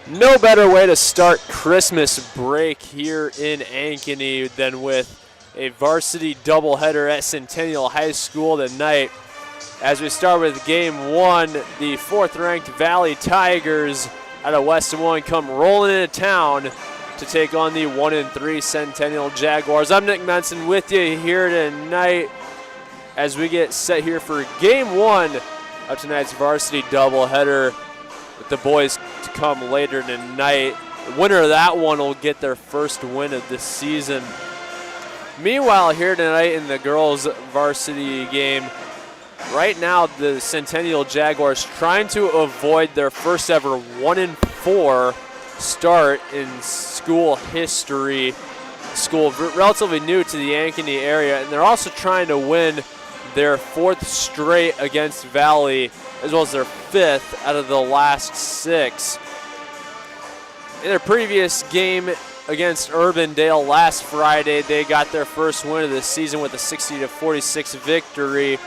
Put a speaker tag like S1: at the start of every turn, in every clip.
S1: No better way to start Christmas break here in Ankeny than with a varsity doubleheader at Centennial High School tonight. As we start with game one, the fourth-ranked Valley Tigers out of West Des Moines come rolling into town to take on the 1-3 Centennial Jaguars. I'm Nick Menson with you here tonight as we get set here for game one of tonight's varsity doubleheader, with the boys to come later tonight. The winner of that one will get their first win of the season. Meanwhile, here tonight in the girls' varsity game, right now the Centennial Jaguars trying to avoid their first ever 1-4 start in school history. School relatively new to the Ankeny area, and they're also trying to win their fourth straight against Valley, as well as their fifth out of the last six. In their previous game against Urbandale last Friday, they got their first win of the season with a 60-46 victory.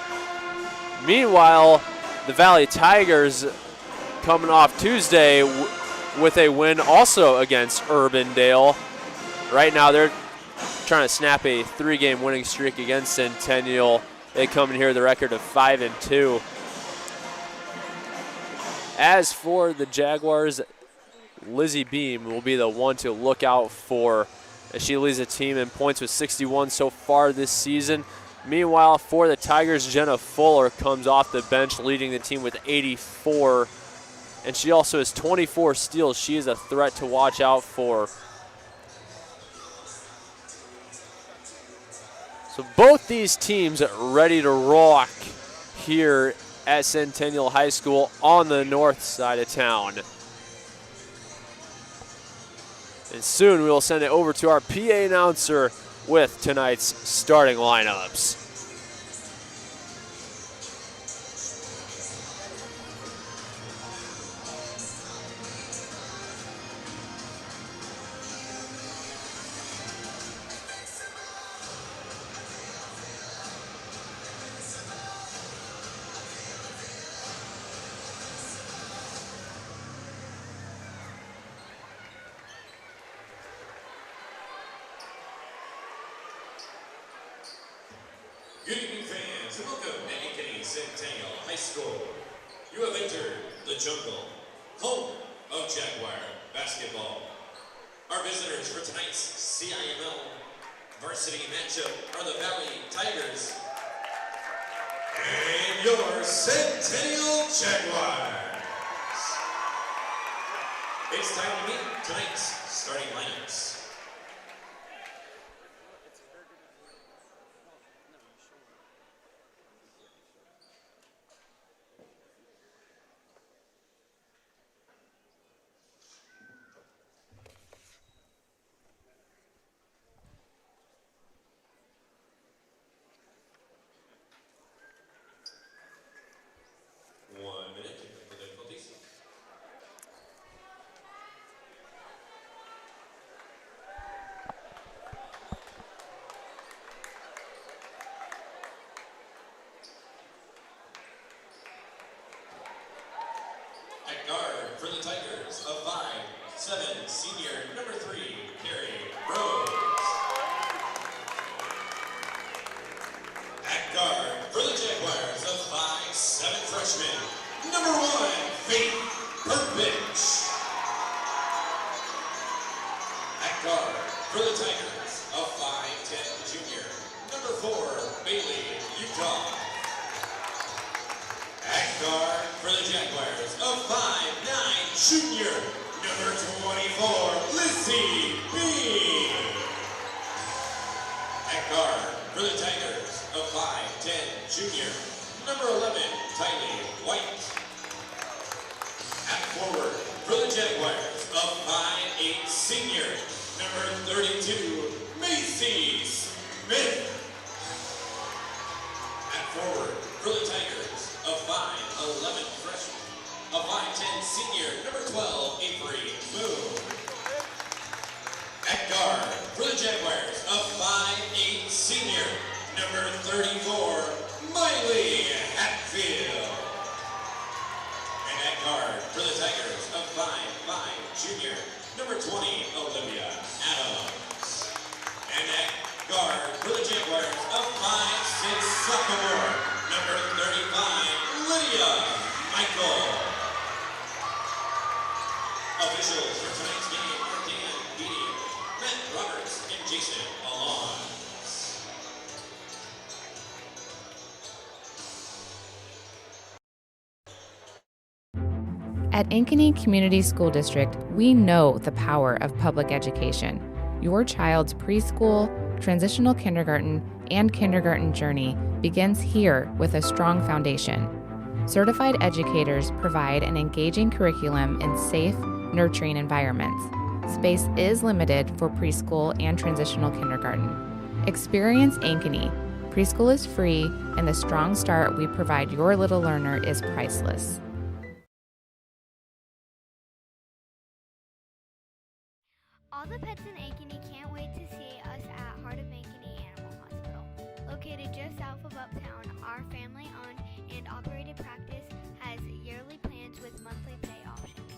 S1: Meanwhile, the Valley Tigers coming off Tuesday with a win also against Urbandale. Right now they're trying to snap a three-game winning streak against Centennial. They come in here with a record of 5-2. As for the Jaguars, Lizzie Beam will be the one to look out for, as she leads the team in points with 61 so far this season. Meanwhile, for the Tigers, Jenna Fuller comes off the bench leading the team with 84, and she also has 24 steals. She is a threat to watch out for. So both these teams are ready to rock here at Centennial High School on the north side of town. And soon we will send it over to our PA announcer with tonight's starting lineups.
S2: Good evening, fans, and welcome to Ankeny Centennial High School. You have entered the jungle, home of Jaguar basketball. Our visitors for tonight's CIML varsity matchup are the Valley Tigers and your Centennial Jaguars. It's time to meet tonight's starting lineups. At guard for the Tigers, a 5'7" senior, number 3, Carrie Rose. At guard for the Jaguars, a 5'7" freshman, number 1, Faith Perpich. At guard for the Tigers, a 5'10" junior, number 4, Bailey Utah. At guard for the Jaguars, a 5'9" junior, number 24, Lizzie B. At guard for the Tigers, a 5'10" junior, number 11, Tylee White. At forward for the Jaguars, a 5'8" senior, number 32, Macy Smith. At forward for the Tigers, a 5'11" freshman, a 5'10" senior, number 12, Avery Moon. At guard for the Jaguars, a 5'8" senior, number 34, Miley Hatfield. And at guard for the Tigers, a 5'5" junior, number 20, Olivia Adams. And at guard for the Jaguars, a 5'6" sophomore, number 35, Lydia Michael. Officials for tonight's game are Dan Beatty, Matt Roberts, and Jason Alon.
S3: At Ankeny Community School District, we know the power of public education. Your child's preschool, transitional kindergarten, and kindergarten journey begins here with a strong foundation. Certified educators provide an engaging curriculum in safe, nurturing environments. Space is limited for preschool and transitional kindergarten. Experience Ankeny. Preschool is free, and the strong start we provide your little learner is priceless.
S4: All the pets in Ankeny can't wait to see us at Heart of Ankeny Animal Hospital. Located just south of Uptown, our family-owned and operated practice has yearly plans with monthly pay options.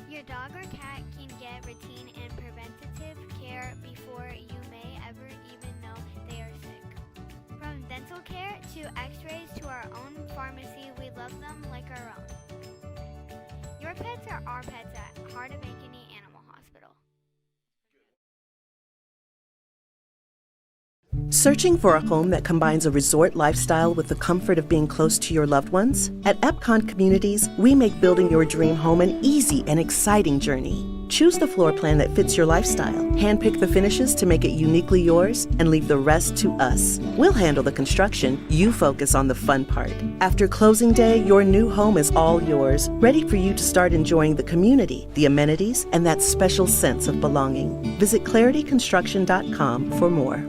S4: Your dog or cat can get routine and preventative care before you may ever even know they are sick. From dental care to x-rays to our own pharmacy, we love them like our own. Your pets are our pets at Heart of Ankeny Animal Hospital.
S5: Searching for a home that combines a resort lifestyle with the comfort of being close to your loved ones? At Epcon Communities, we make building your dream home an easy and exciting journey. Choose the floor plan that fits your lifestyle, handpick the finishes to make it uniquely yours, and leave the rest to us. We'll handle the construction, you focus on the fun part. After closing day, your new home is all yours, ready for you to start enjoying the community, the amenities, and that special sense of belonging. Visit clarityconstruction.com for more.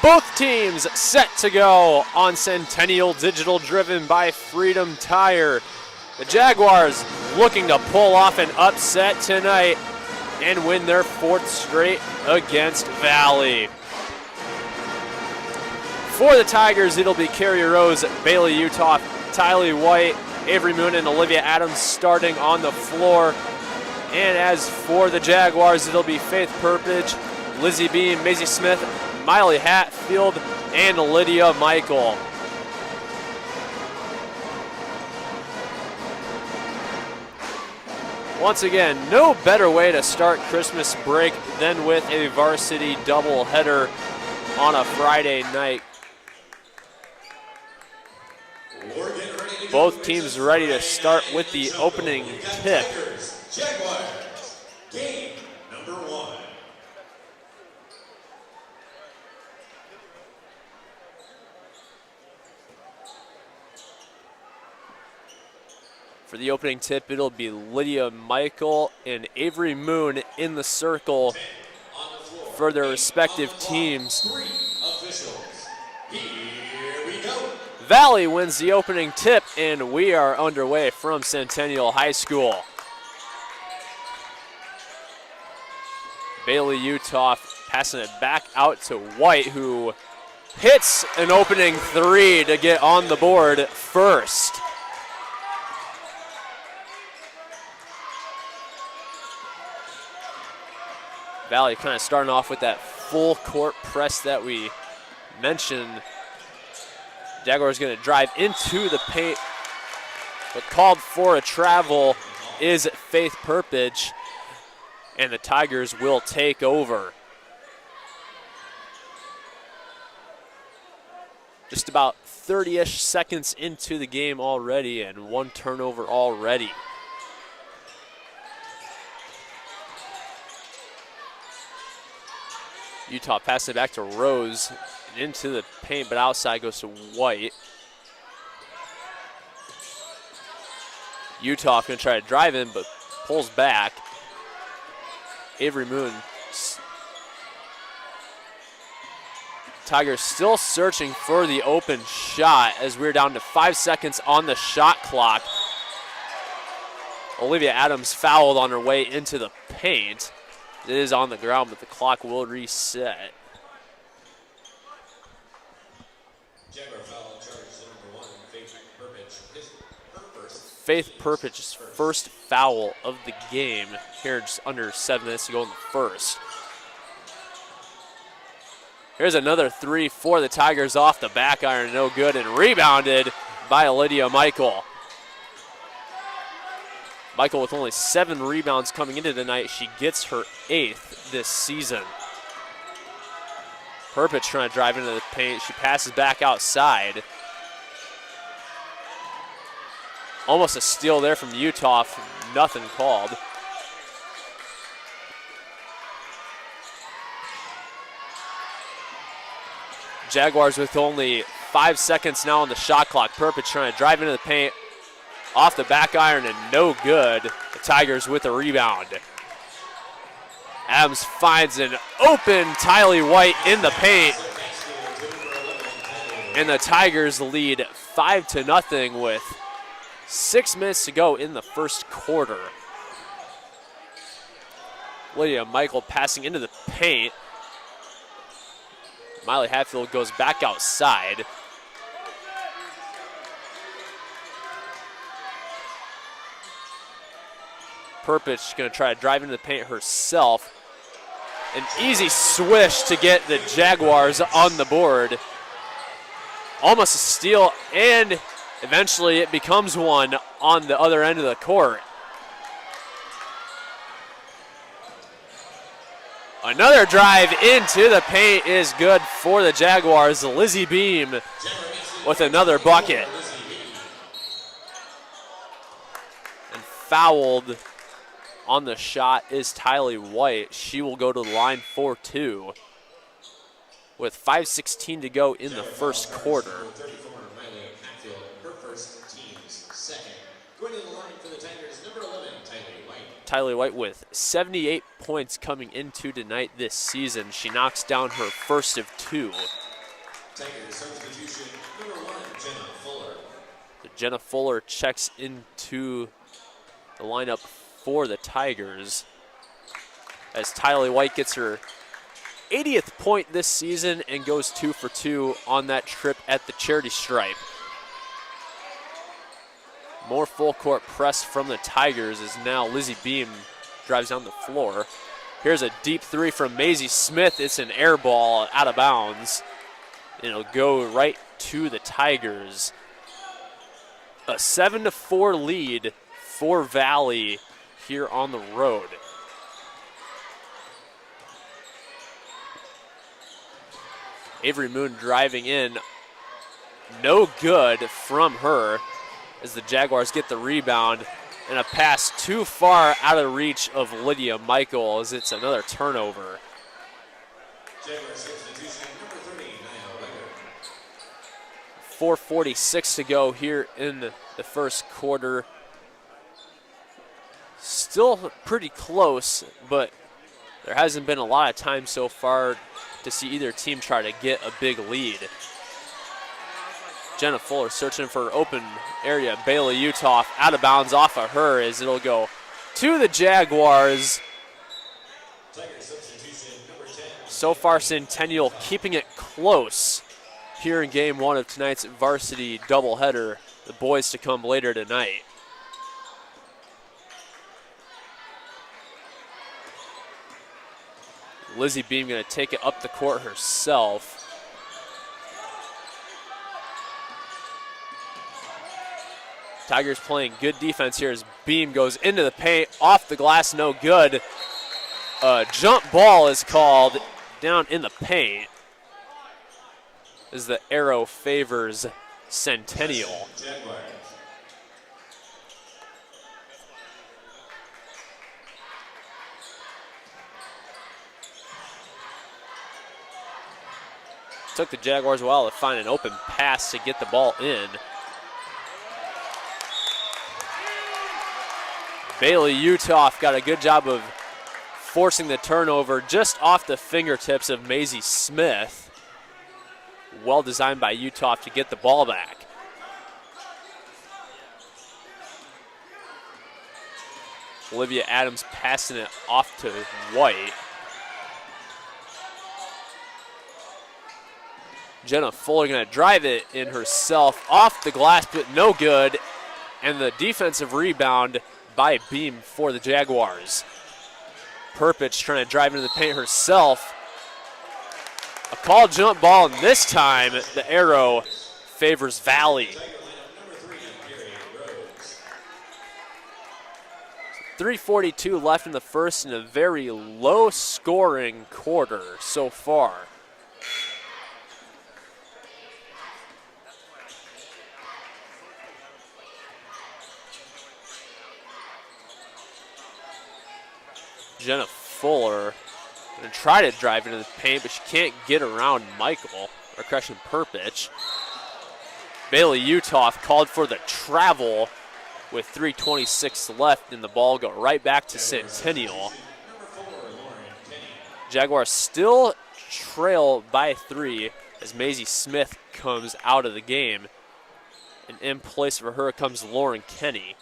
S1: Both teams set to go on Centennial Digital, driven by Freedom Tire. The Jaguars looking to pull off an upset tonight and win their 4th straight against Valley. For the Tigers, it'll be Carrie Rose, Bailey Utah, Tylee White, Avery Moon, and Olivia Adams starting on the floor. And as for the Jaguars, it'll be Faith Perpich, Lizzie Beam, Maisie Smith, Miley Hatfield, and Lydia Michael. Once again, no better way to start Christmas break than with a varsity doubleheader on a Friday night. Both teams ready to start with the opening tip.
S2: Jaguars, game number 1.
S1: For the opening tip, it'll be Lydia Michael and Avery Moon in the circle for their respective teams. Valley wins the opening tip, and we are underway from Centennial High School. Bailey Utah passing it back out to White, who hits an opening 3 to get on the board first. Valley kind of starting off with that full court press that we mentioned. Jaguars going to drive into the paint, but called for a travel is Faith Perpich, and the Tigers will take over. Just about 30-ish seconds into the game already, and 1 turnover already. Utah passing it back to Rose and into the paint, but outside goes to White. Utah going to try to drive in, but pulls back. Avery Moon. Tigers still searching for the open shot as we're down to 5 seconds on the shot clock. Olivia Adams fouled on her way into the paint. It is on the ground, but the clock will reset.
S2: Jaguar foul charge number 1, Faith Perpich. Her first.
S1: Faith Perpich's first foul of the game here, just under 7 minutes to go in the first. Here's another three for the Tigers off the back iron, no good, and rebounded by Lydia Michael. Michael with only 7 rebounds coming into tonight. She gets her 8th this season. Perpich trying to drive into the paint. She passes back outside. Almost a steal there from Utah, nothing called. Jaguars with only 5 seconds now on the shot clock. Perpich trying to drive into the paint. Off the back iron and no good. The Tigers with a rebound. Adams finds an open Tylee White in the paint. And the Tigers lead 5-0 with 6 minutes to go in the first quarter. Lydia Michael passing into the paint. Miley Hatfield goes back outside. Perpich going to try to drive into the paint herself. An easy swish to get the Jaguars on the board. Almost a steal, and eventually it becomes one on the other end of the court. Another drive into the paint is good for the Jaguars. Lizzie Beam with another bucket. And fouled on the shot is Tylee White. She will go to the line for 2 with 5:16 to go in the first quarter. Tylee White with 78 points coming into tonight this season. She knocks down her first of 2. So Jenna Fuller checks into the lineup for the Tigers as Tylee White gets her 80th point this season and goes 2 for 2 on that trip at the charity stripe. More full court press from the Tigers as now Lizzie Beam drives down the floor. Here's a deep 3 from Maisie Smith. It's an air ball out of bounds. And it'll go right to the Tigers. A 7-4 lead for Valley here on the road. Avery Moon driving in. No good from her as the Jaguars get the rebound, and a pass too far out of reach of Lydia Michael as it's another turnover. 4:46 to go here in the first quarter. Still pretty close, but there hasn't been a lot of time so far to see either team try to get a big lead. Jenna Fuller searching for open area. Bailey Utah out of bounds off of her as it'll go to the Jaguars. So far, Centennial keeping it close here in game 1 of tonight's varsity doubleheader. The boys to come later tonight. Lizzie Beam going to take it up the court herself. Tigers playing good defense here as Beam goes into the paint, off the glass, no good. A jump ball is called down in the paint as the arrow favors Centennial. Took the Jaguars a while to find an open pass to get the ball in. Bailey Utah got a good job of forcing the turnover just off the fingertips of Maisie Smith. Well designed by Utah to get the ball back. Olivia Adams passing it off to White. Jenna Fuller going to drive it in herself off the glass, but no good. And the defensive rebound by Beam for the Jaguars. Perpich trying to drive into the paint herself. A called jump ball, and this time the arrow favors Valley. 3:42 left in the first in a very low-scoring quarter so far. Jenna Fuller going to try to drive into the paint, but she can't get around Michael, or correction, Perpich. Bailey Uthoff called for the travel with 3:26 left, and the ball go right back to Centennial. Jaguars still trail by 3 as Maisie Smith comes out of the game. And in place for her comes Lauren Kenny.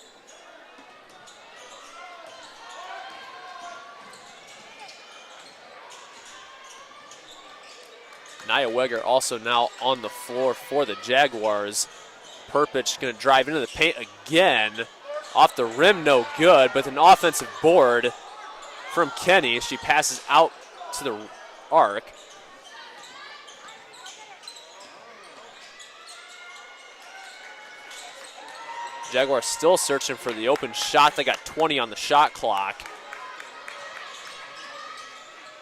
S1: Nia Weger also now on the floor for the Jaguars. Perpich going to drive into the paint again. Off the rim, no good, but an offensive board from Kenny. She passes out to the arc. Jaguars still searching for the open shot. They got 20 on the shot clock.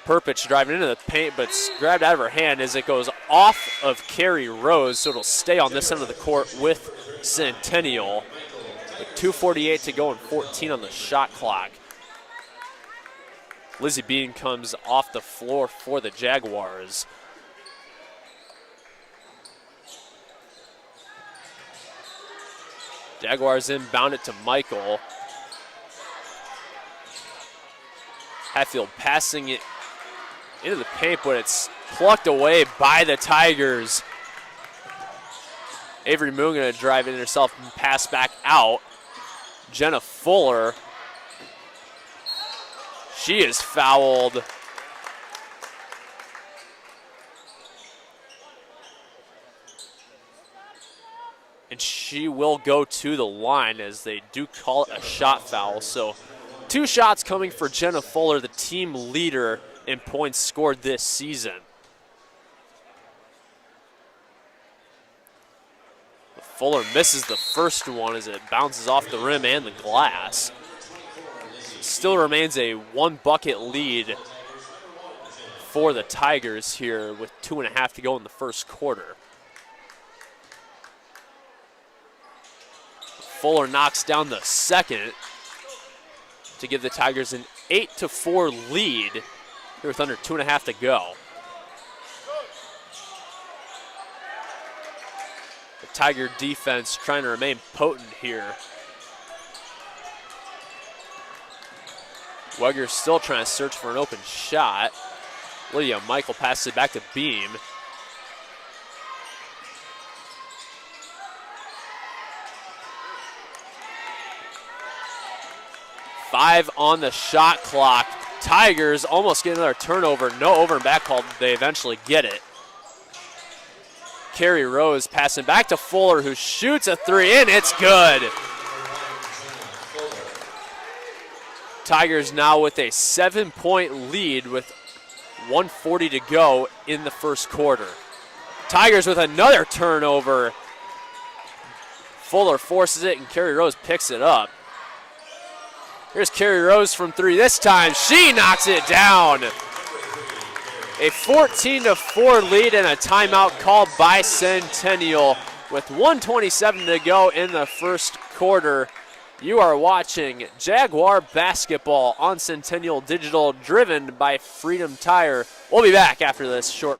S1: Perpich driving into the paint, but it's grabbed out of her hand as it goes off of Carrie Rose, so it'll stay on this end of the court with Centennial. With 2:48 to go and 14 on the shot clock. Lizzie Bean comes off the floor for the Jaguars. Jaguars inbound it to Michael. Hatfield passing it into the paint, but it's plucked away by the Tigers. Avery Moon going to drive in herself and pass back out. Jenna Fuller. She is fouled. And she will go to the line as they do call it a shot foul. So 2 shots coming for Jenna Fuller, the team leader in points scored this season. Fuller misses the first one as it bounces off the rim and the glass. Still remains a 1-bucket lead for the Tigers here with 2.5 to go in the first quarter. Fuller knocks down the second to give the Tigers an 8-4 lead here with under 2.5 to go. The Tiger defense trying to remain potent here. Weger still trying to search for an open shot. Lydia Michael passes it back to Beam. Five on the shot clock. Tigers almost get another turnover. No over and back call. They eventually get it. Carrie Rose passing back to Fuller, who shoots a 3, and it's good. Tigers now with a 7-point lead with 1:40 to go in the first quarter. Tigers with another turnover. Fuller forces it, and Carrie Rose picks it up. Here's Carrie Rose from 3 this time. She knocks it down. A 14-4 lead and a timeout called by Centennial with 1:27 to go in the first quarter. You are watching Jaguar basketball on Centennial Digital, driven by Freedom Tire. We'll be back after this short.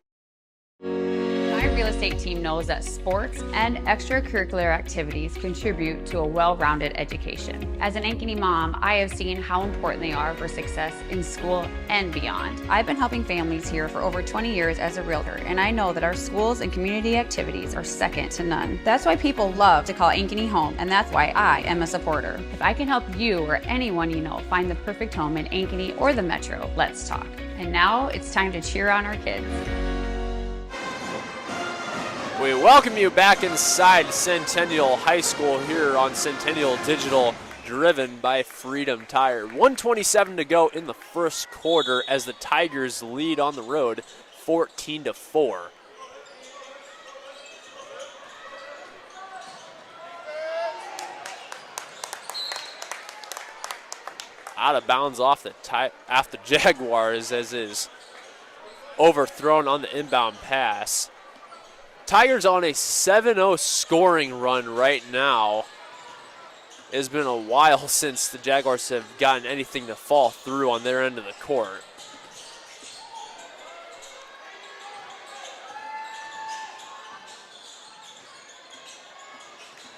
S6: My real estate team knows that sports and extracurricular activities contribute to a well-rounded education. As an Ankeny mom, I have seen how important they are for success in school and beyond. I've been helping families here for over 20 years as a realtor, and I know that our schools and community activities are second to none. That's why people love to call Ankeny home, and that's why I am a supporter. If I can help you or anyone you know find the perfect home in Ankeny or the Metro, let's talk. And now it's time to cheer on our kids.
S1: We welcome you back inside Centennial High School here on Centennial Digital, driven by Freedom Tire. 1:27 to go in the first quarter as the Tigers lead on the road 14-4. Out of bounds off the Jaguars as is overthrown on the inbound pass. Tigers on a 7-0 scoring run right now. It's been a while since the Jaguars have gotten anything to fall through on their end of the court.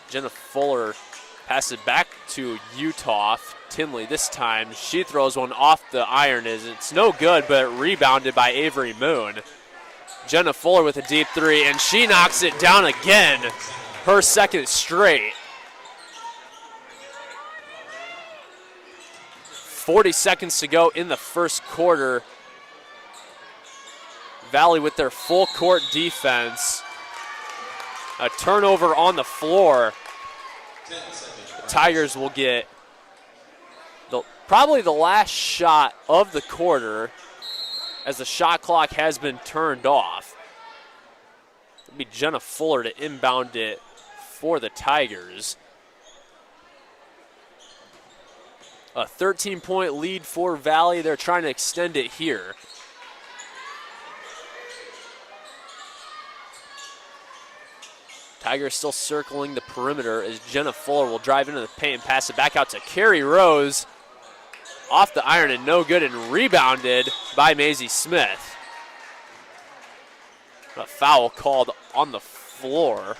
S1: Jenna Fuller passes it back to Utah. Tinley this time. She throws one off the iron. It's no good, but rebounded by Avery Moon. Jenna Fuller with a deep three, and she knocks it down again. Her second straight. 40 seconds to go in the first quarter. Valley with their full court defense. A turnover on the floor. The Tigers will get probably the last shot of the quarter, as the shot clock has been turned off. It'll be Jenna Fuller to inbound it for the Tigers. A 13-point lead for Valley. They're trying to extend it here. Tigers still circling the perimeter as Jenna Fuller will drive into the paint and pass it back out to Carrie Rose. Off the iron and no good, and rebounded by Maisie Smith. A foul called on the floor.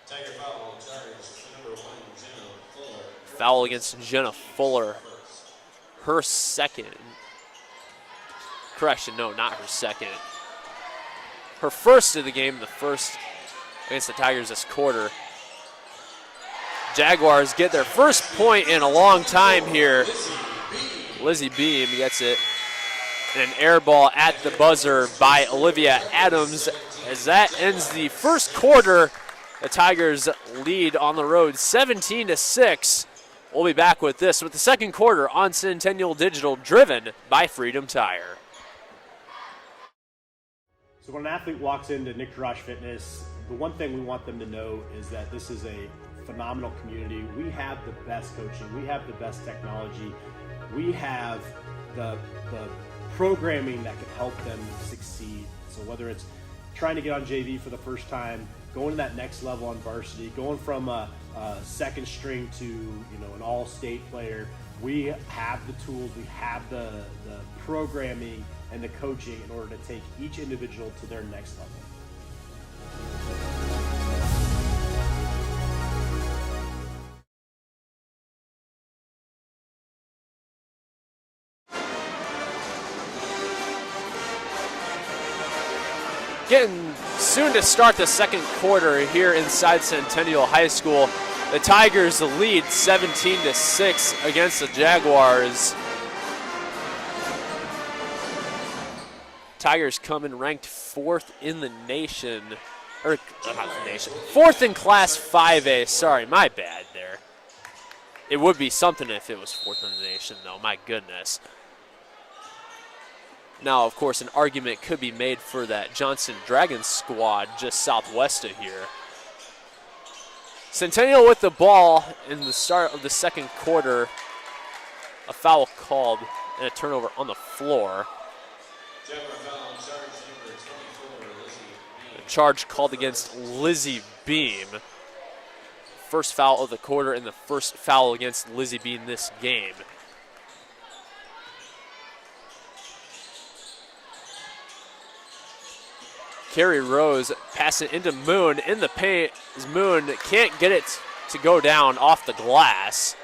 S2: Tiger foul charge number 1, Jenna Fuller.
S1: Foul against Jenna Fuller. Her second. Correction, no, not her second. Her first of the game, the first against the Tigers this quarter. Jaguars get their first point in a long time here. Lizzie Beam gets it. And an air ball at the buzzer by Olivia Adams. As that ends the first quarter, the Tigers lead on the road 17-6. We'll be back with this with the second quarter on Centennial Digital, driven by Freedom Tire.
S7: So when an athlete walks into Nick Drosh Fitness, the one thing we want them to know is that this is a phenomenal community. We have the best coaching. We have the best technology. We have the programming that can help them succeed. So whether it's trying to get on JV for the first time, going to that next level on varsity, going from a second string to an all-state player, we have the tools, we have the programming and the coaching in order to take each individual to their next level.
S1: Getting soon to start the second quarter here inside Centennial High School. The Tigers lead 17-6 against the Jaguars. Tigers come in ranked 4th in the nation, or not the nation, 4th in Class 5A. Sorry, my bad there. It would be something if it was 4th in the nation, though. My goodness. Now, of course, an argument could be made for that Johnson Dragons squad just southwest of here. Centennial with the ball in the start of the second quarter. A foul called and a turnover on the floor. A charge called against Lizzie Beam. First foul of the quarter and the first foul against Lizzie Beam this game. Carrie Rose pass it into Moon in the paint as Moon can't get it to go down off the glass.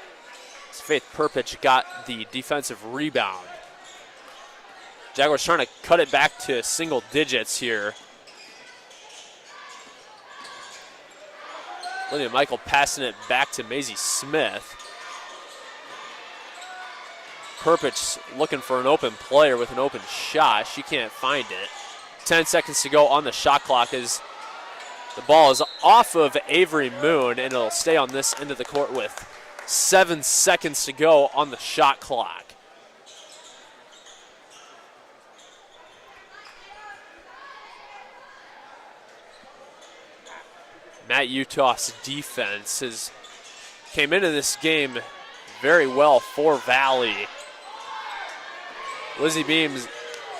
S1: As Faith Perpich got the defensive rebound. Jaguars trying to cut it back to single digits here. Lydia Michael passing it back to Maisie Smith. Perpich looking for an open player with an open shot. She can't find it. 10 seconds to go on the shot clock as the ball is off of Avery Moon, and it'll stay on this end of the court with 7 seconds to go on the shot clock. Matt Utah's defense came into this game very well for Valley. Lizzie Beams,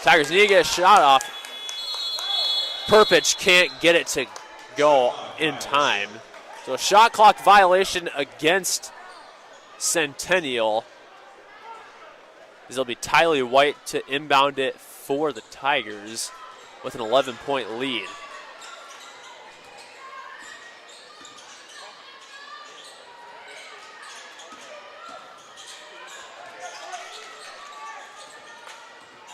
S1: Tigers need to get a shot off. Perpich can't get it to go in time. So a shot clock violation against Centennial. It'll be Tylee White to inbound it for the Tigers with an 11-point lead.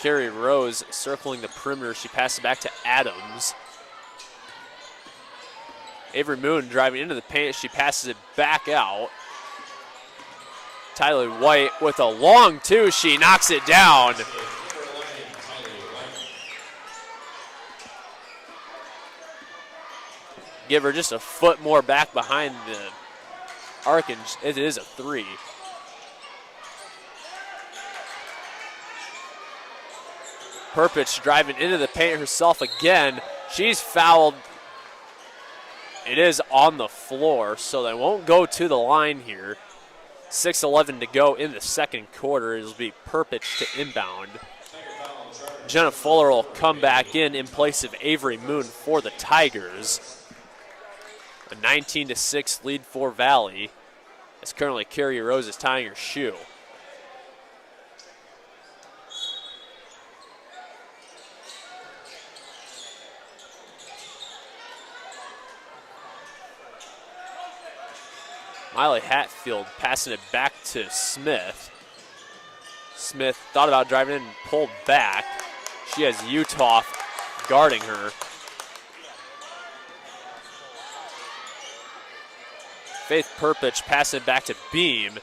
S1: Carrie Rose circling the perimeter. She passes it back to Adams. Avery Moon driving into the paint. She passes it back out. Tyler White with a long two. She knocks it down. Give her just a foot more back behind the arc, and it is a three. Perpich driving into the paint herself again. She's fouled. It is on the floor, so they won't go to the line here. 6:11 to go in the second quarter. It'll be Perpich to inbound. Jenna Fuller will come back in place of Avery Moon for the Tigers. A 19-6 lead for Valley, as currently Carrie Rose is tying her shoe. Miley Hatfield passing it back to Smith. Smith thought about driving in and pulled back. She has Utah guarding her. Faith Perpich passing it back to Beam.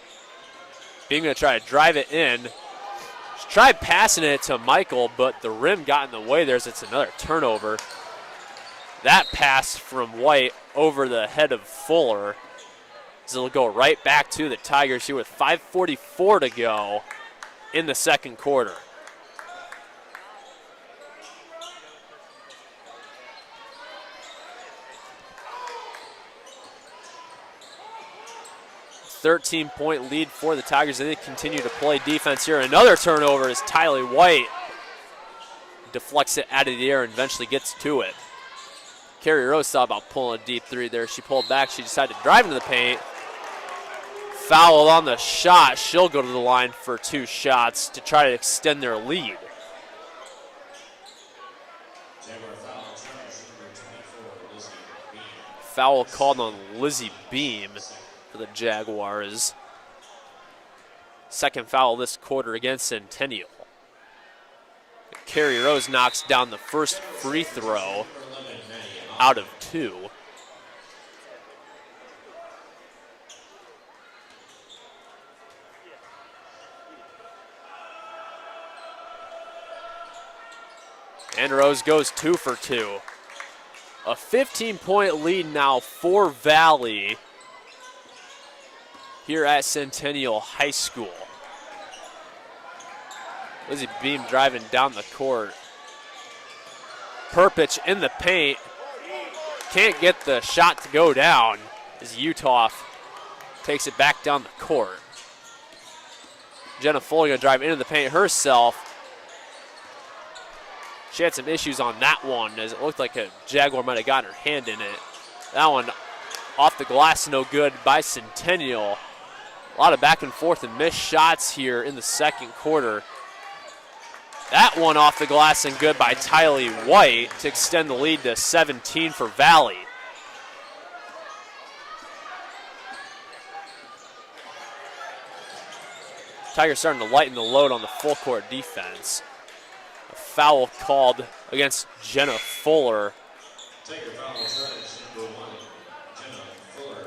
S1: Beam going to try to drive it in. She tried passing it to Michael, but the rim got in the way there, so it's another turnover. That pass from White over the head of Fuller. It'll go right back to the Tigers here with 5:44 to go in the second quarter. .13 lead for the Tigers. They continue to play defense here. Another turnover as Tylee White deflects it out of the air and eventually gets to it. Carrie Rose thought about pulling a deep three there. She pulled back. She decided to drive into the paint. Fouled on the shot. She'll go to the line for 2 shots to try to extend their lead. Foul called on Lizzie Beam for the Jaguars. Second foul this quarter against Centennial. Carrie Rose knocks down the first free throw out of 2. And Rose goes 2 for 2. A 15-point lead now for Valley here at Centennial High School. Lizzie Beam driving down the court. Perpich in the paint. Can't get the shot to go down as Utah takes it back down the court. Jenna Fuller gonna drive into the paint herself. She had some issues on that one as it looked like a Jaguar might have gotten her hand in it. That one off the glass, no good by Centennial. A lot of back and forth and missed shots here in the second quarter. That one off the glass and good by Tylee White to extend the lead to 17 for Valley. Tigers starting to lighten the load on the full court defense. A foul called against Jenna Fuller.
S2: Tiger foul charge number 1, Jenna Fuller.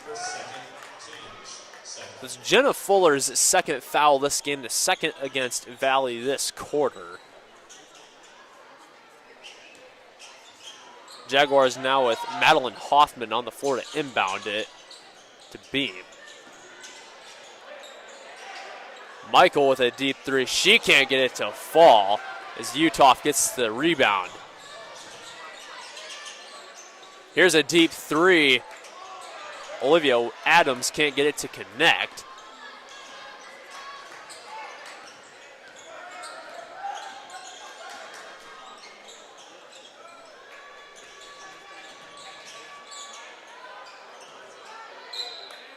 S2: First, second, teams, second.
S1: This is Jenna Fuller's second foul this game, the second against Valley this quarter. Jaguars now with Madeline Hoffman on the floor to inbound it to Beam. Michael with a deep three. She can't get it to fall as Utah gets the rebound. Here's a deep three. Olivia Adams can't get it to connect.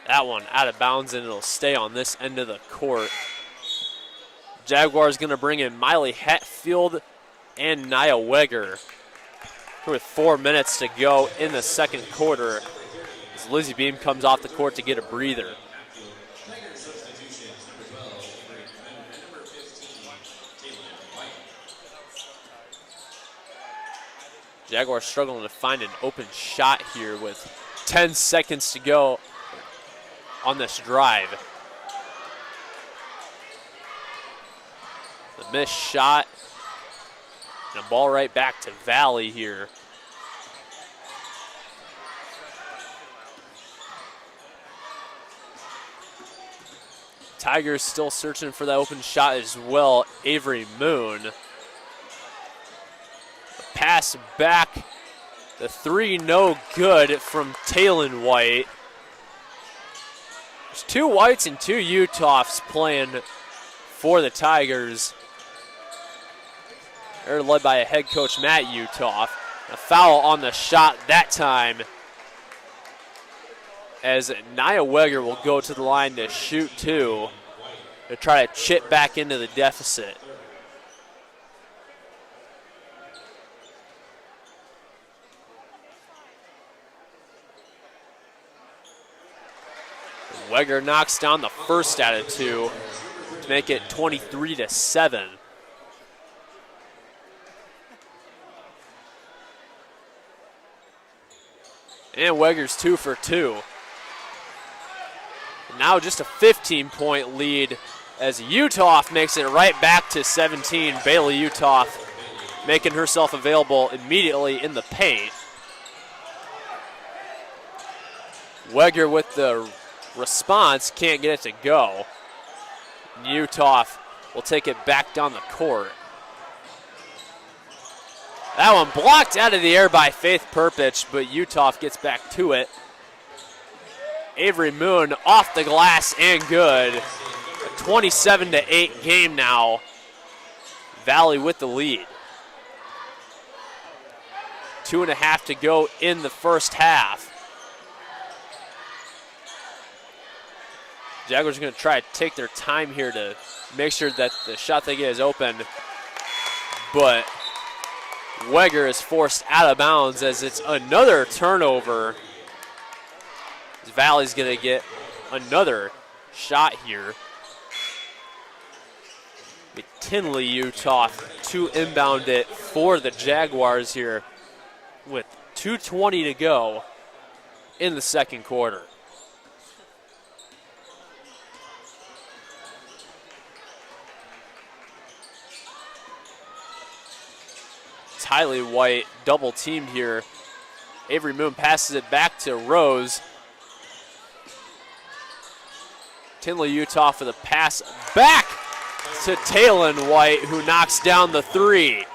S1: That one out of bounds, and it'll stay on this end of the court. Jaguars going to bring in Miley Hetfield and Nia Weger with 4 minutes to go in the second quarter as Lizzie Beam comes off the court to get a breather.
S2: Tiger substitutions, number 12, Avery Moon, and number 15, Taylor White.
S1: Jaguars struggling to find an open shot here with 10 seconds to go on this drive. The missed shot and a ball right back to Valley here. Tigers still searching for that open shot as well. Avery Moon. The pass back. The three no good from Taylon White. There's 2 Whites and 2 Utahs playing for the Tigers. They're led by a head coach, Matt Utah. A foul on the shot that time as Nia Weger will go to the line to shoot 2 to try to chip back into the deficit. Weger knocks down the first out of 2 to make it 23-7. And Weger's 2 for 2. Now just a 15-point lead as Utah makes it right back to 17. Bailey Utah making herself available immediately in the paint. Weger with the response, can't get it to go. Utah will take it back down the court. That one blocked out of the air by Faith Perpich, but Utah gets back to it. Avery Moon off the glass and good. A 27-8 game now. Valley with the lead. 2.5 to go in the first half. Jaguars are going to try to take their time here to make sure that the shot they get is open. But Weger is forced out of bounds as it's another turnover. Valley's going to get another shot here. McKinley, Utah, to inbound it for the Jaguars here with 2:20 to go in the second quarter. Tylee White double teamed here. Avery Moon passes it back to Rose. Tinley, Utah for the pass back to Taylon White, who knocks down the 3.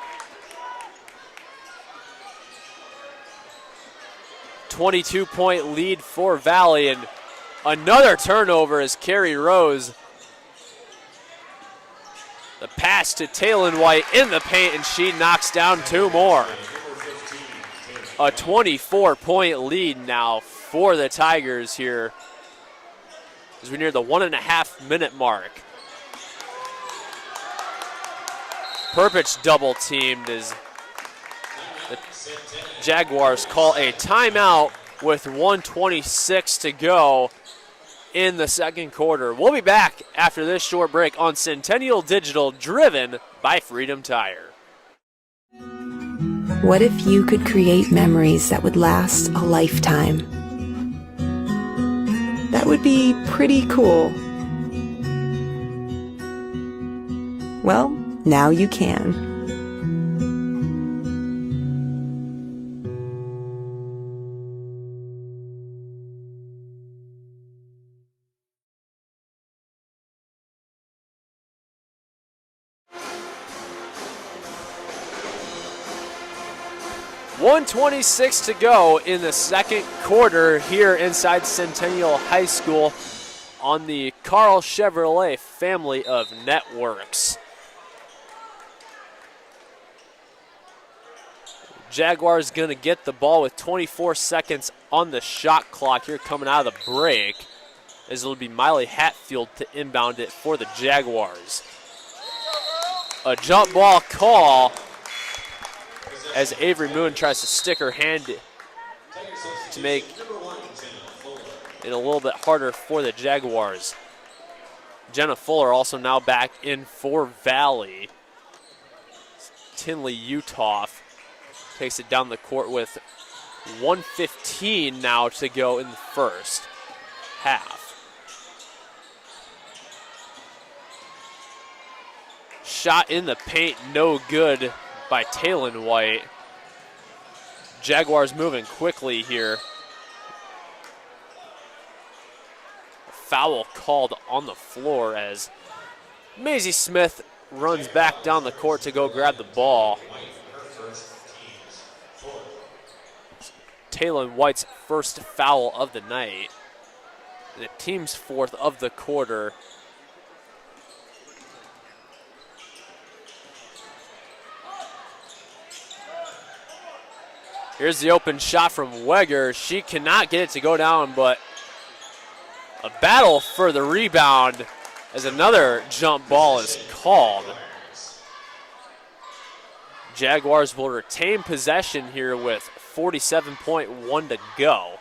S1: 22-point lead for Valley, and another turnover as Carrie Rose. The pass to Taylon White in the paint, and she knocks down 2 more. A 24-point lead now for the Tigers here as we near the 1.5-minute mark. Perpich double teamed as the Jaguars call a timeout with 1:26 to go in the second quarter. We'll be back after this short break on Centennial Digital, driven by Freedom Tire.
S8: What if you could create memories that would last a lifetime? That would be pretty cool. Well, now you can.
S1: .126 to go in the second quarter here inside Centennial High School on the Carl Chevrolet family of networks. Jaguars going to get the ball with 24 seconds on the shot clock here coming out of the break, as it'll be Miley Hatfield to inbound it for the Jaguars. A jump ball call as Avery Moon tries to stick her hand to make it a little bit harder for the Jaguars. Jenna Fuller also now back in for Valley. Tinley Utoff takes it down the court with 1:15 now to go in the first half. Shot in the paint, no good by Taylon White. Jaguars moving quickly here. Foul called on the floor as Maisie Smith runs back down the court to go grab the ball. Taylon White's first foul of the night, and the team's fourth of the quarter. Here's the open shot from Weger. She cannot get it to go down, but a battle for the rebound as another jump ball is called. Jaguars will retain possession here with 47.1 to go.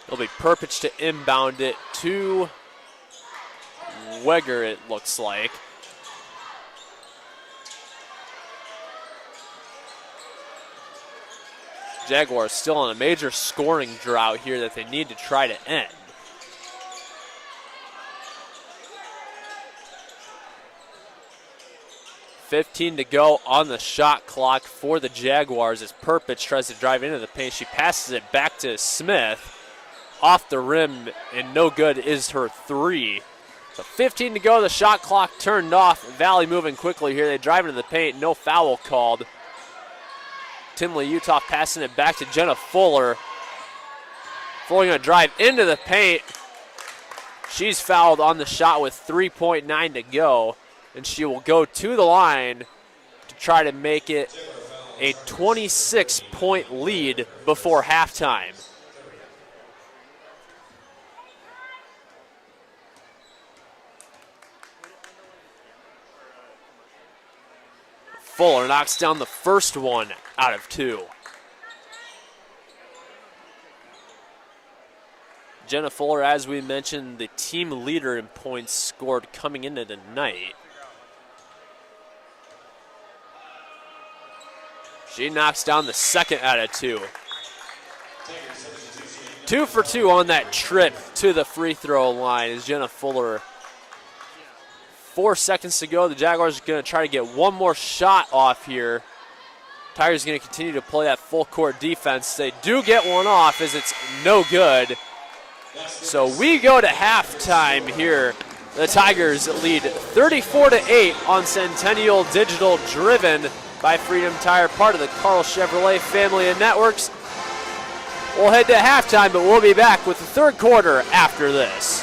S1: It'll be Perpich to inbound it to Weger, it looks like. Jaguars still on a major scoring drought here that they need to try to end. .15 to go on the shot clock for the Jaguars as Perpich tries to drive into the paint. She passes it back to Smith. Off the rim, and no good is her three. So 15 to go, the shot clock turned off. Valley moving quickly here. They drive into the paint, no foul called. Tinley Utah passing it back to Jenna Fuller. Fuller going to drive into the paint. She's fouled on the shot with 3.9 to go, and she will go to the line to try to make it a 26-point lead before halftime. Fuller knocks down the first one out of two. Jenna Fuller, as we mentioned, the team leader in points scored coming into the night. She knocks down the second out of two. 2 for 2 on that trip to the free throw line is Jenna Fuller. 4 seconds to go. The Jaguars are going to try to get one more shot off here. Tigers going to continue to play that full court defense. They do get one off as it's no good. So we go to halftime here. The Tigers lead 34-8 on Centennial Digital, driven by Freedom Tire, part of the Carl Chevrolet family of networks. We'll head to halftime, but we'll be back with the third quarter after this.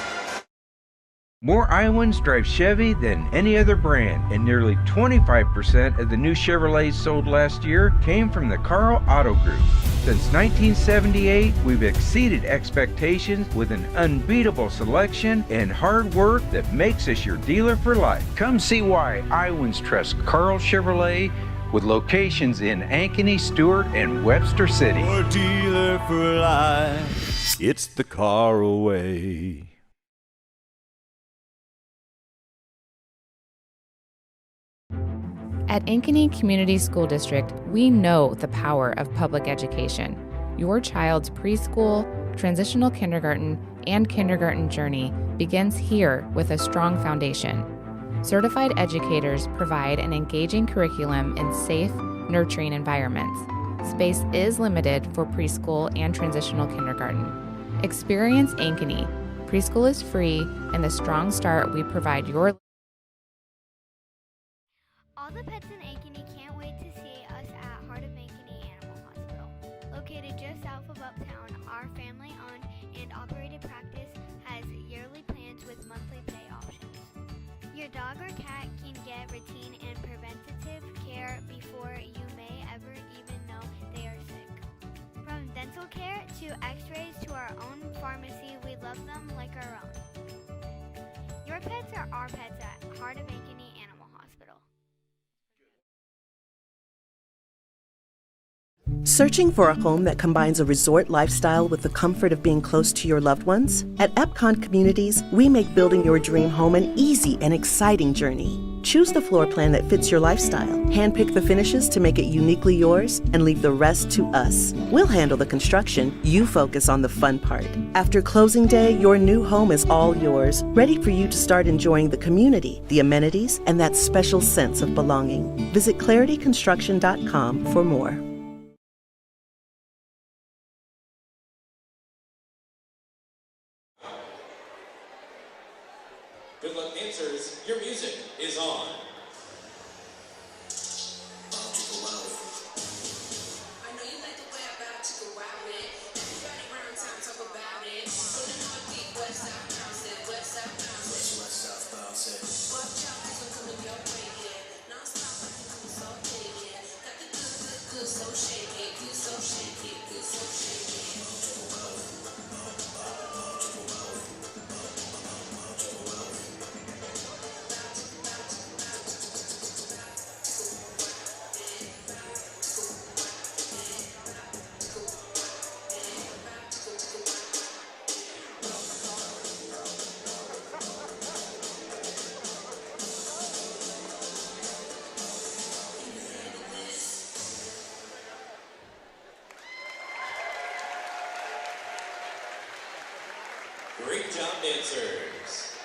S9: More Iowans drive Chevy than any other brand, and nearly 25% of the new Chevrolets sold last year came from the Carl Auto Group. Since 1978, we've exceeded expectations with an unbeatable selection and hard work that makes us your dealer for life. Come see why Iowans trust Carl Chevrolet with locations in Ankeny, Stewart, and Webster City.
S10: Your dealer for life, it's the Carl way.
S3: At Ankeny Community School District, we know the power of public education. Your child's preschool, transitional kindergarten, and kindergarten journey begins here with a strong foundation. Certified educators provide an engaging curriculum in safe, nurturing environments. Space is limited for preschool and transitional kindergarten. Experience Ankeny. Preschool is free, and the strong start we provide your
S4: All the pets in Ankeny can't wait to see us at Heart of Ankeny Animal Hospital. Located just south of Uptown, our family-owned and operated practice has yearly plans with monthly pay options. Your dog or cat can get routine and preventative care before you may ever even know they are sick. From dental care to x-rays to our own pharmacy, we love them like our own. Your pets are our pets at Heart of Ankeny Animal Hospital.
S5: Searching for a home that combines a resort lifestyle with the comfort of being close to your loved ones? At Epcon Communities, we make building your dream home an easy and exciting journey. Choose the floor plan that fits your lifestyle, handpick the finishes to make it uniquely yours, and leave the rest to us. We'll handle the construction, you focus on the fun part. After closing day, your new home is all yours, ready for you to start enjoying the community, the amenities, and that special sense of belonging. Visit clarityconstruction.com for more.
S2: Good luck, dancers. Your music is on.
S11: I know you like the way I bout to go out with. Everybody around town talk about it. So the north, west, south, bounce it. West, south, bounce it. West, south, bounce it. Watch out, cause I'm coming your way, yeah. Non-stop, like I'm coming so big, yeah. Got the good, good, good, so shake it. Good, so shake it. Good, so shake it.
S2: Great job, dancers.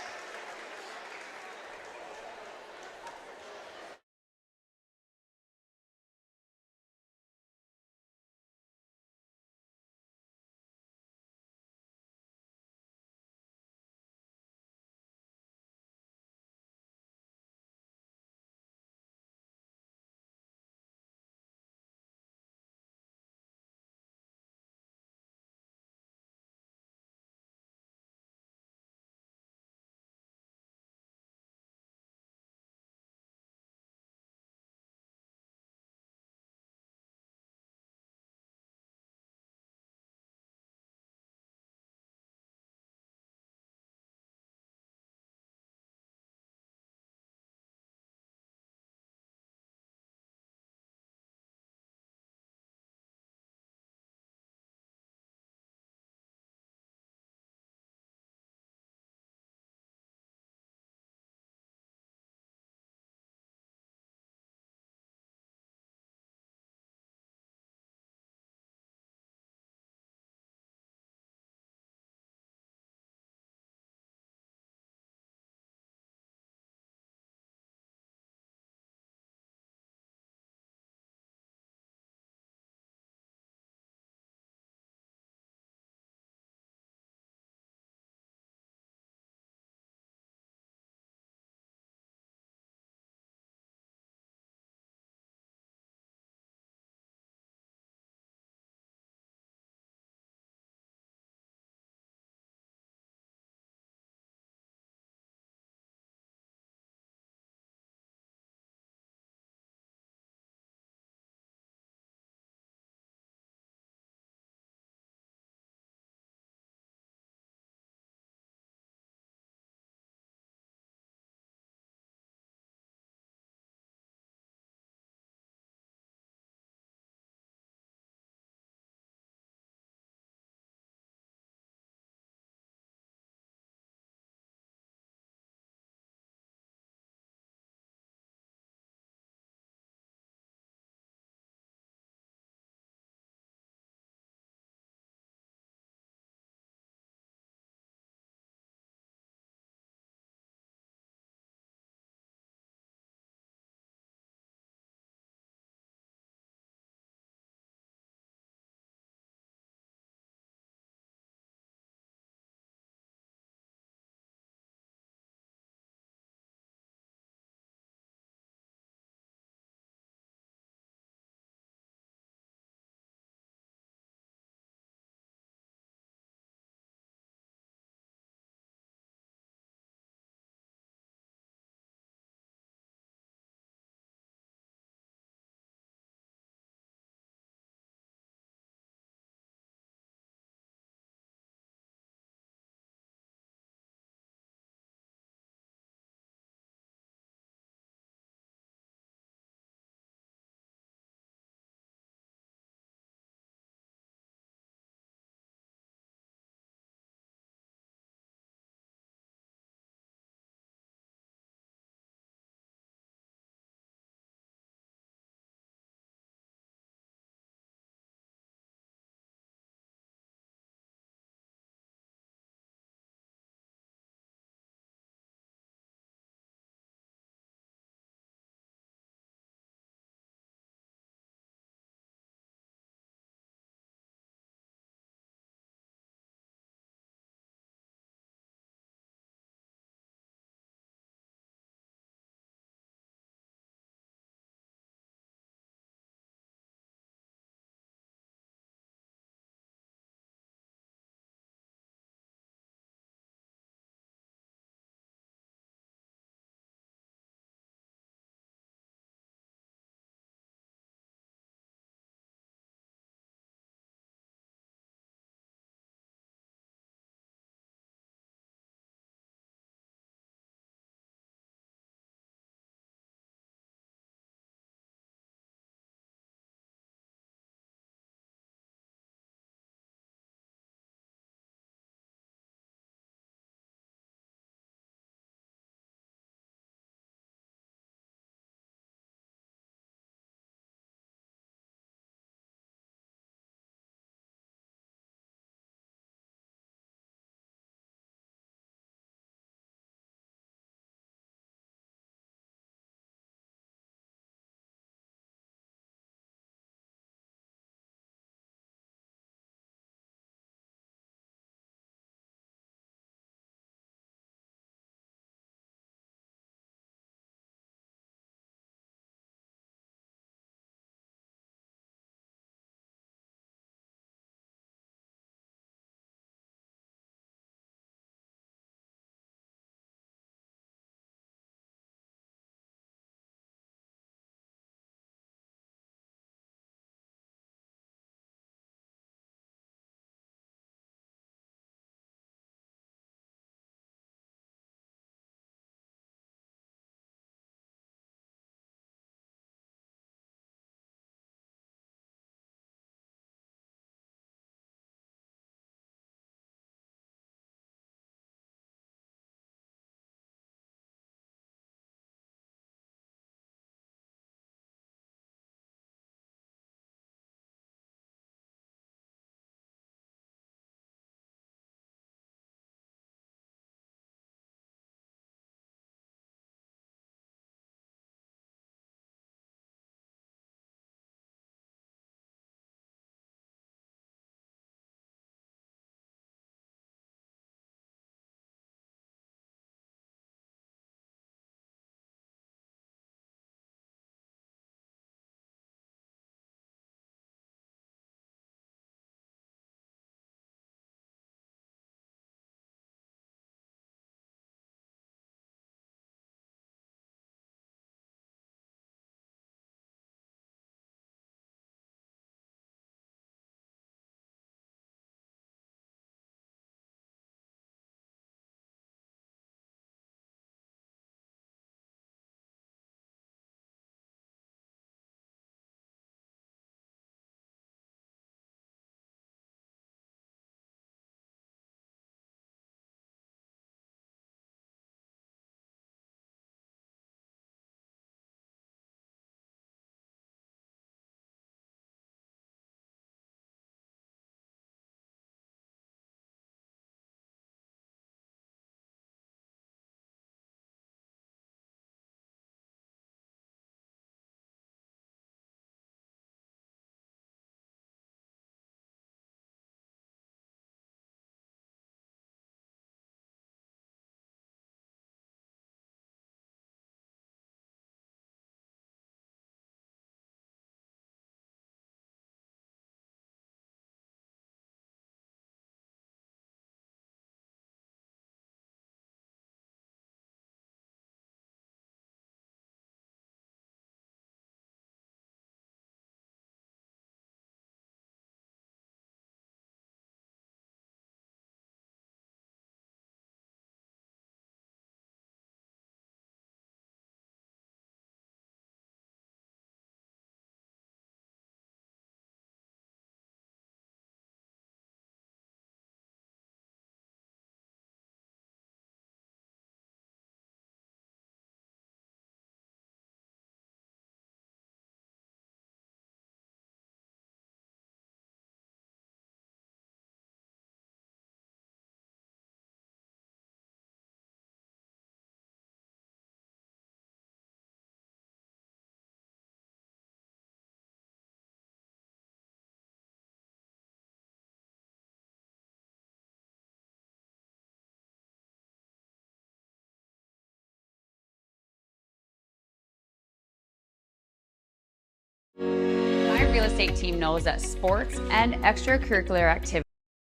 S6: real estate team knows that sports and extracurricular activities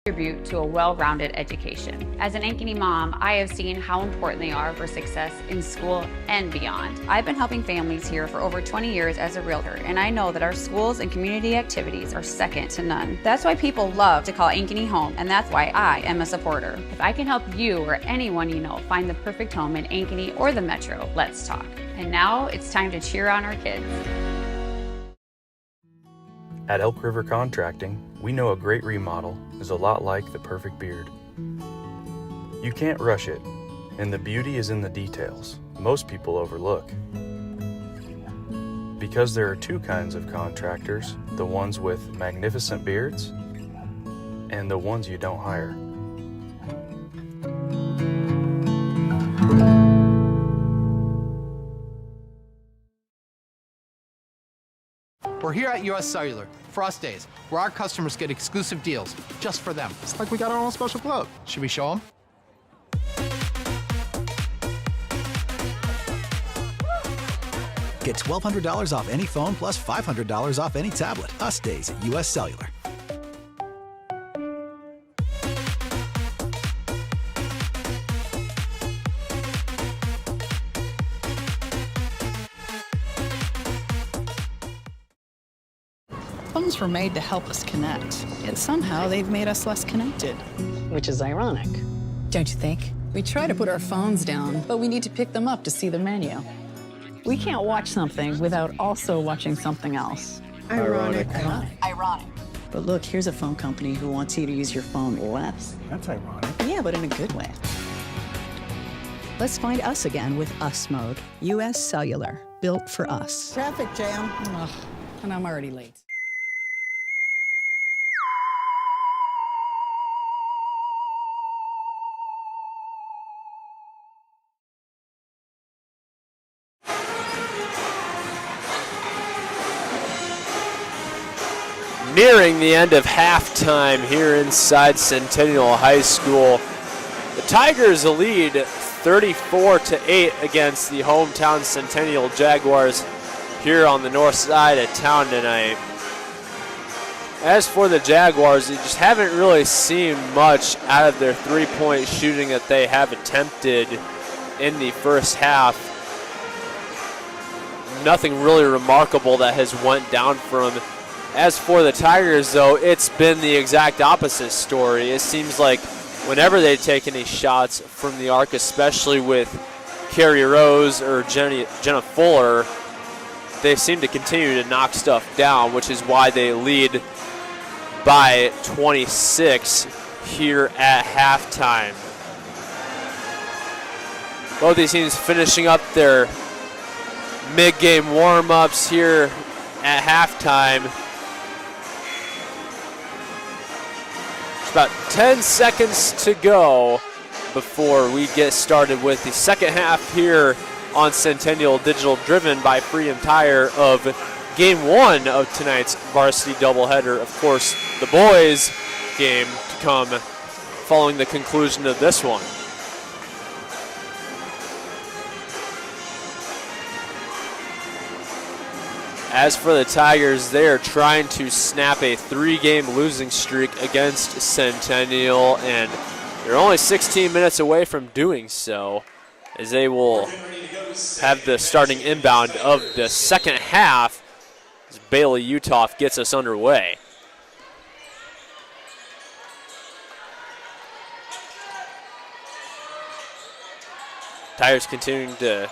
S6: contribute to a well-rounded education. As an Ankeny mom, I have seen how important they are for success in school and beyond. I've been helping families here for over 20 years as a realtor, and I know that our schools and community activities are second to none. That's why people love to call Ankeny home, and that's why I am a supporter. If I can help you or anyone you know find the perfect home in Ankeny or the Metro, let's talk. And now it's time to cheer on our kids.
S12: At Elk River Contracting, we know a great remodel is a lot like the perfect beard. You can't rush it, and the beauty is in the details most people overlook. Because there are two kinds of contractors, the ones with magnificent beards and the ones you don't hire.
S13: We're here at US Cellular, Frost Days, where our customers get exclusive deals just for them. It's like we got our own special club. Should we show them?
S14: Get $1,200 off any phone plus $500 off any tablet. Us Days at US Cellular.
S15: Phones were made to help us connect, yet somehow they've made us less connected. Which is ironic. Don't you think? We try to put our phones down, but we need to pick them up to see the menu. We can't watch something without also watching something else.
S16: Ironic.
S15: Ironic. But look, here's a phone company who wants you to use your phone less.
S16: That's ironic.
S15: Yeah, but in a good way. Let's find us again with Us Mode. US Cellular, built for us.
S16: Traffic jam.
S15: Ugh, and I'm already late.
S1: Nearing the end of halftime here inside Centennial High School. The Tigers lead 34-8 against the hometown Centennial Jaguars here on the north side of town tonight. As for the Jaguars, they just haven't really seen much out of their three-point shooting that they have attempted in the first half. Nothing really remarkable that has went down for them. As for the Tigers, though, it's been the exact opposite story. It seems like whenever they take any shots from the arc, especially with Carrie Rose or Jenna Fuller, they seem to continue to knock stuff down, which is why they lead by 26 here at halftime. Both these teams finishing up their mid-game warm-ups here at halftime. About 10 seconds to go before we get started with the second half here on Centennial Digital, driven by Freedom Tire, of game one of tonight's varsity doubleheader. Of course, the boys game to come following the conclusion of this one. As for the Tigers, they are trying to snap a three-game losing streak against Centennial, and they're only 16 minutes away from doing so, as they will have the starting inbound of the second half as Bailey Utoff gets us underway. Tigers continuing to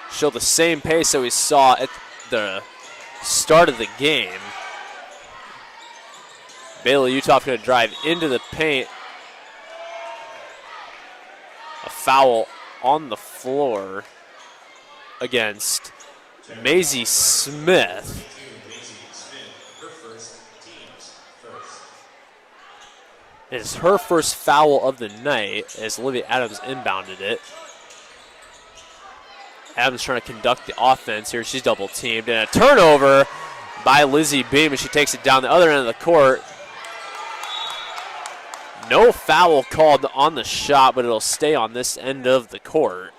S1: show the same pace that we saw at the start of the game. Bailey Utoff going to drive into the paint. A foul on the floor against Maisie Smith. It is her first foul of the night as Olivia Adams inbounded it. Adams trying to conduct the offense here. She's double teamed, and a turnover by Lizzie Beam, and she takes it down the other end of the court. No foul called on the shot, but it'll stay on this end of the court.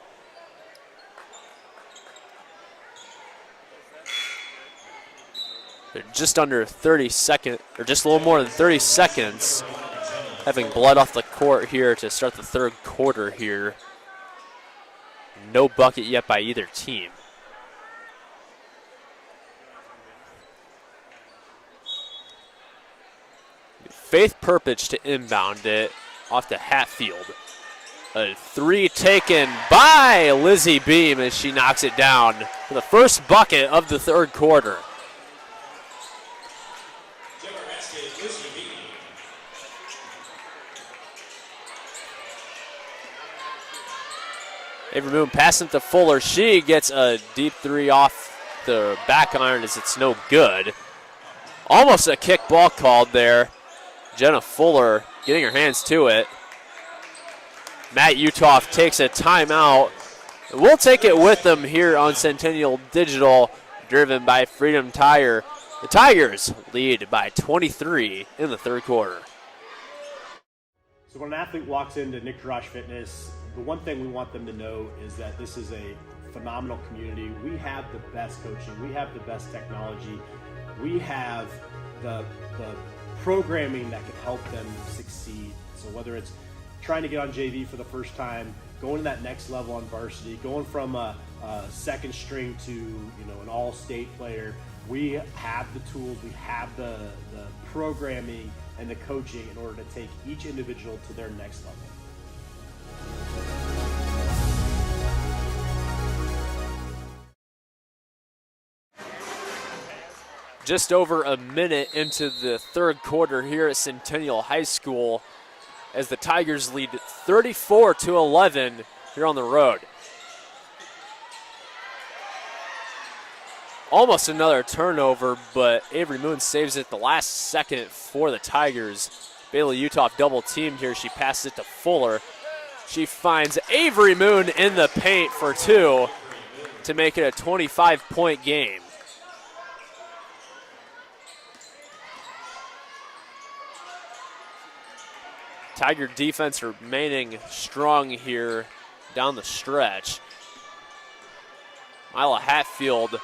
S1: just under 30 seconds, or just a little more than 30 seconds, having blood off the court here to start the third quarter here. No bucket yet by either team. Faith Perpich to inbound it off to Hatfield. A three taken by Lizzie Beam as she knocks it down for the first bucket of the third quarter. Avery Moon passing to Fuller. She gets a deep three off the back iron as it's no good. Almost a kick ball called there. Jenna Fuller getting her hands to it. Matt Utoff takes a timeout. We'll take it with them here on Centennial Digital, driven by Freedom Tire. The Tigers lead by 23 in the third quarter.
S7: So when an athlete walks into Nick Drosh Fitness, the one thing we want them to know is that this is a phenomenal community. We have the best coaching. We have the best technology. We have the programming that can help them succeed. So whether it's trying to get on JV for the first time, going to that next level on varsity, going from a second string to an all-state player, we have the tools, we have the programming and the coaching in order to take each individual to their next level.
S1: Just over a minute into the third quarter here at Centennial High School as the Tigers lead 34-11 here on the road. Almost another turnover, but Avery Moon saves it the last second for the Tigers. Bailey Utoff double teamed here. She passes it to Fuller. She finds Avery Moon in the paint for two to make it a 25-point game. Tiger defense remaining strong here down the stretch. Mila Hatfield,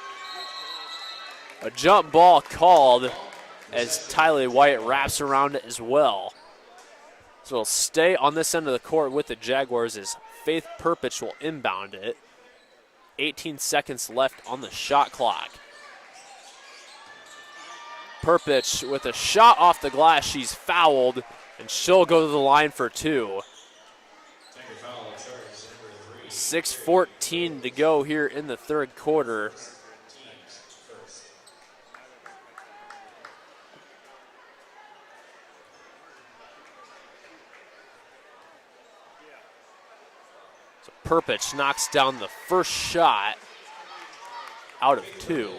S1: a jump ball called as Tylee White wraps around it as well. So it'll stay on this end of the court with the Jaguars as Faith Perpich will inbound it. 18 seconds left on the shot clock. Perpich with a shot off the glass. She's fouled, and she'll go to the line for two. 6:14 to go here in the third quarter. So Perpich knocks down the first shot out of two.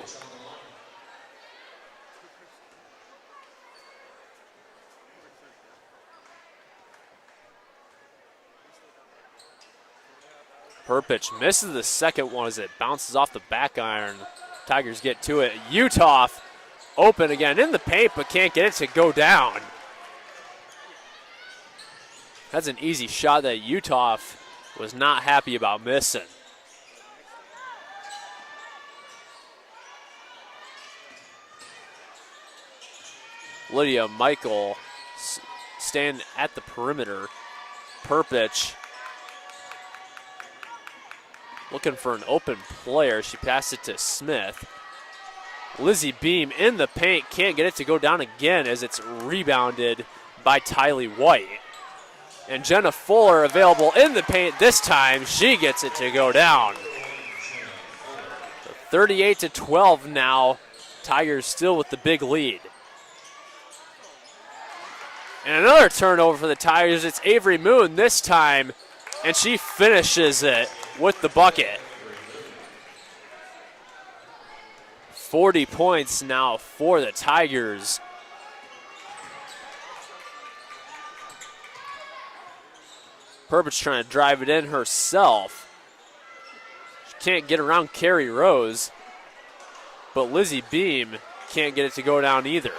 S1: Perpich misses the second one as it bounces off the back iron. Tigers get to it. Utoff open again in the paint, but can't get it to go down. That's an easy shot that Utoff was not happy about missing. Lydia Michael stand at the perimeter. Perpich looking for an open player. She passed it to Smith. Lizzie Beam in the paint, can't get it to go down again as it's rebounded by Tylee White. And Jenna Fuller available in the paint this time. She gets it to go down. 38-12 now. Tigers still with the big lead. And another turnover for the Tigers. It's Avery Moon this time, and she finishes it with the bucket. 40 points now for the Tigers. Perpich trying to drive it in herself. She can't get around Carrie Rose, but Lizzie Beam can't get it to go down either.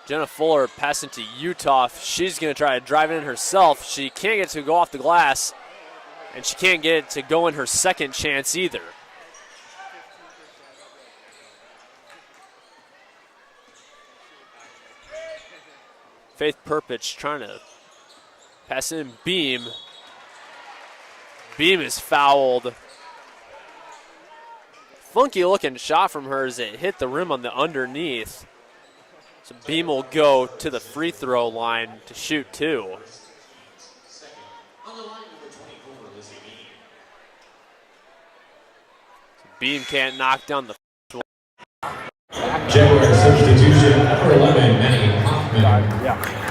S1: Jenna Fuller passing to Utoff. She's going to try to drive it in herself. She can't get it to go off the glass. And she can't get it to go in her second chance either. Faith Perpich trying to pass in Beam. Beam is fouled. Funky looking shot from her as it hit the rim on the underneath. So Beam will go to the free throw line to shoot two. Beam can't knock down the
S2: Jaguar substitution, number 11, Manny Hoffman.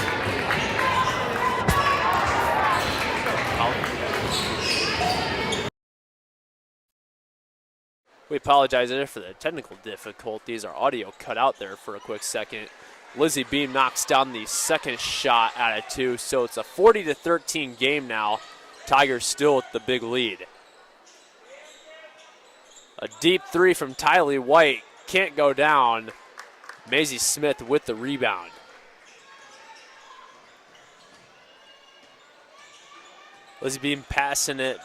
S1: We apologize for the technical difficulties. Our audio cut out there for a quick second. Lizzie Beam knocks down the second shot out of two, so it's a 40-13 game now. Tigers still with the big lead. A deep three from Tylee White can't go down. Maisie Smith with the rebound. Lizzie Beam passing it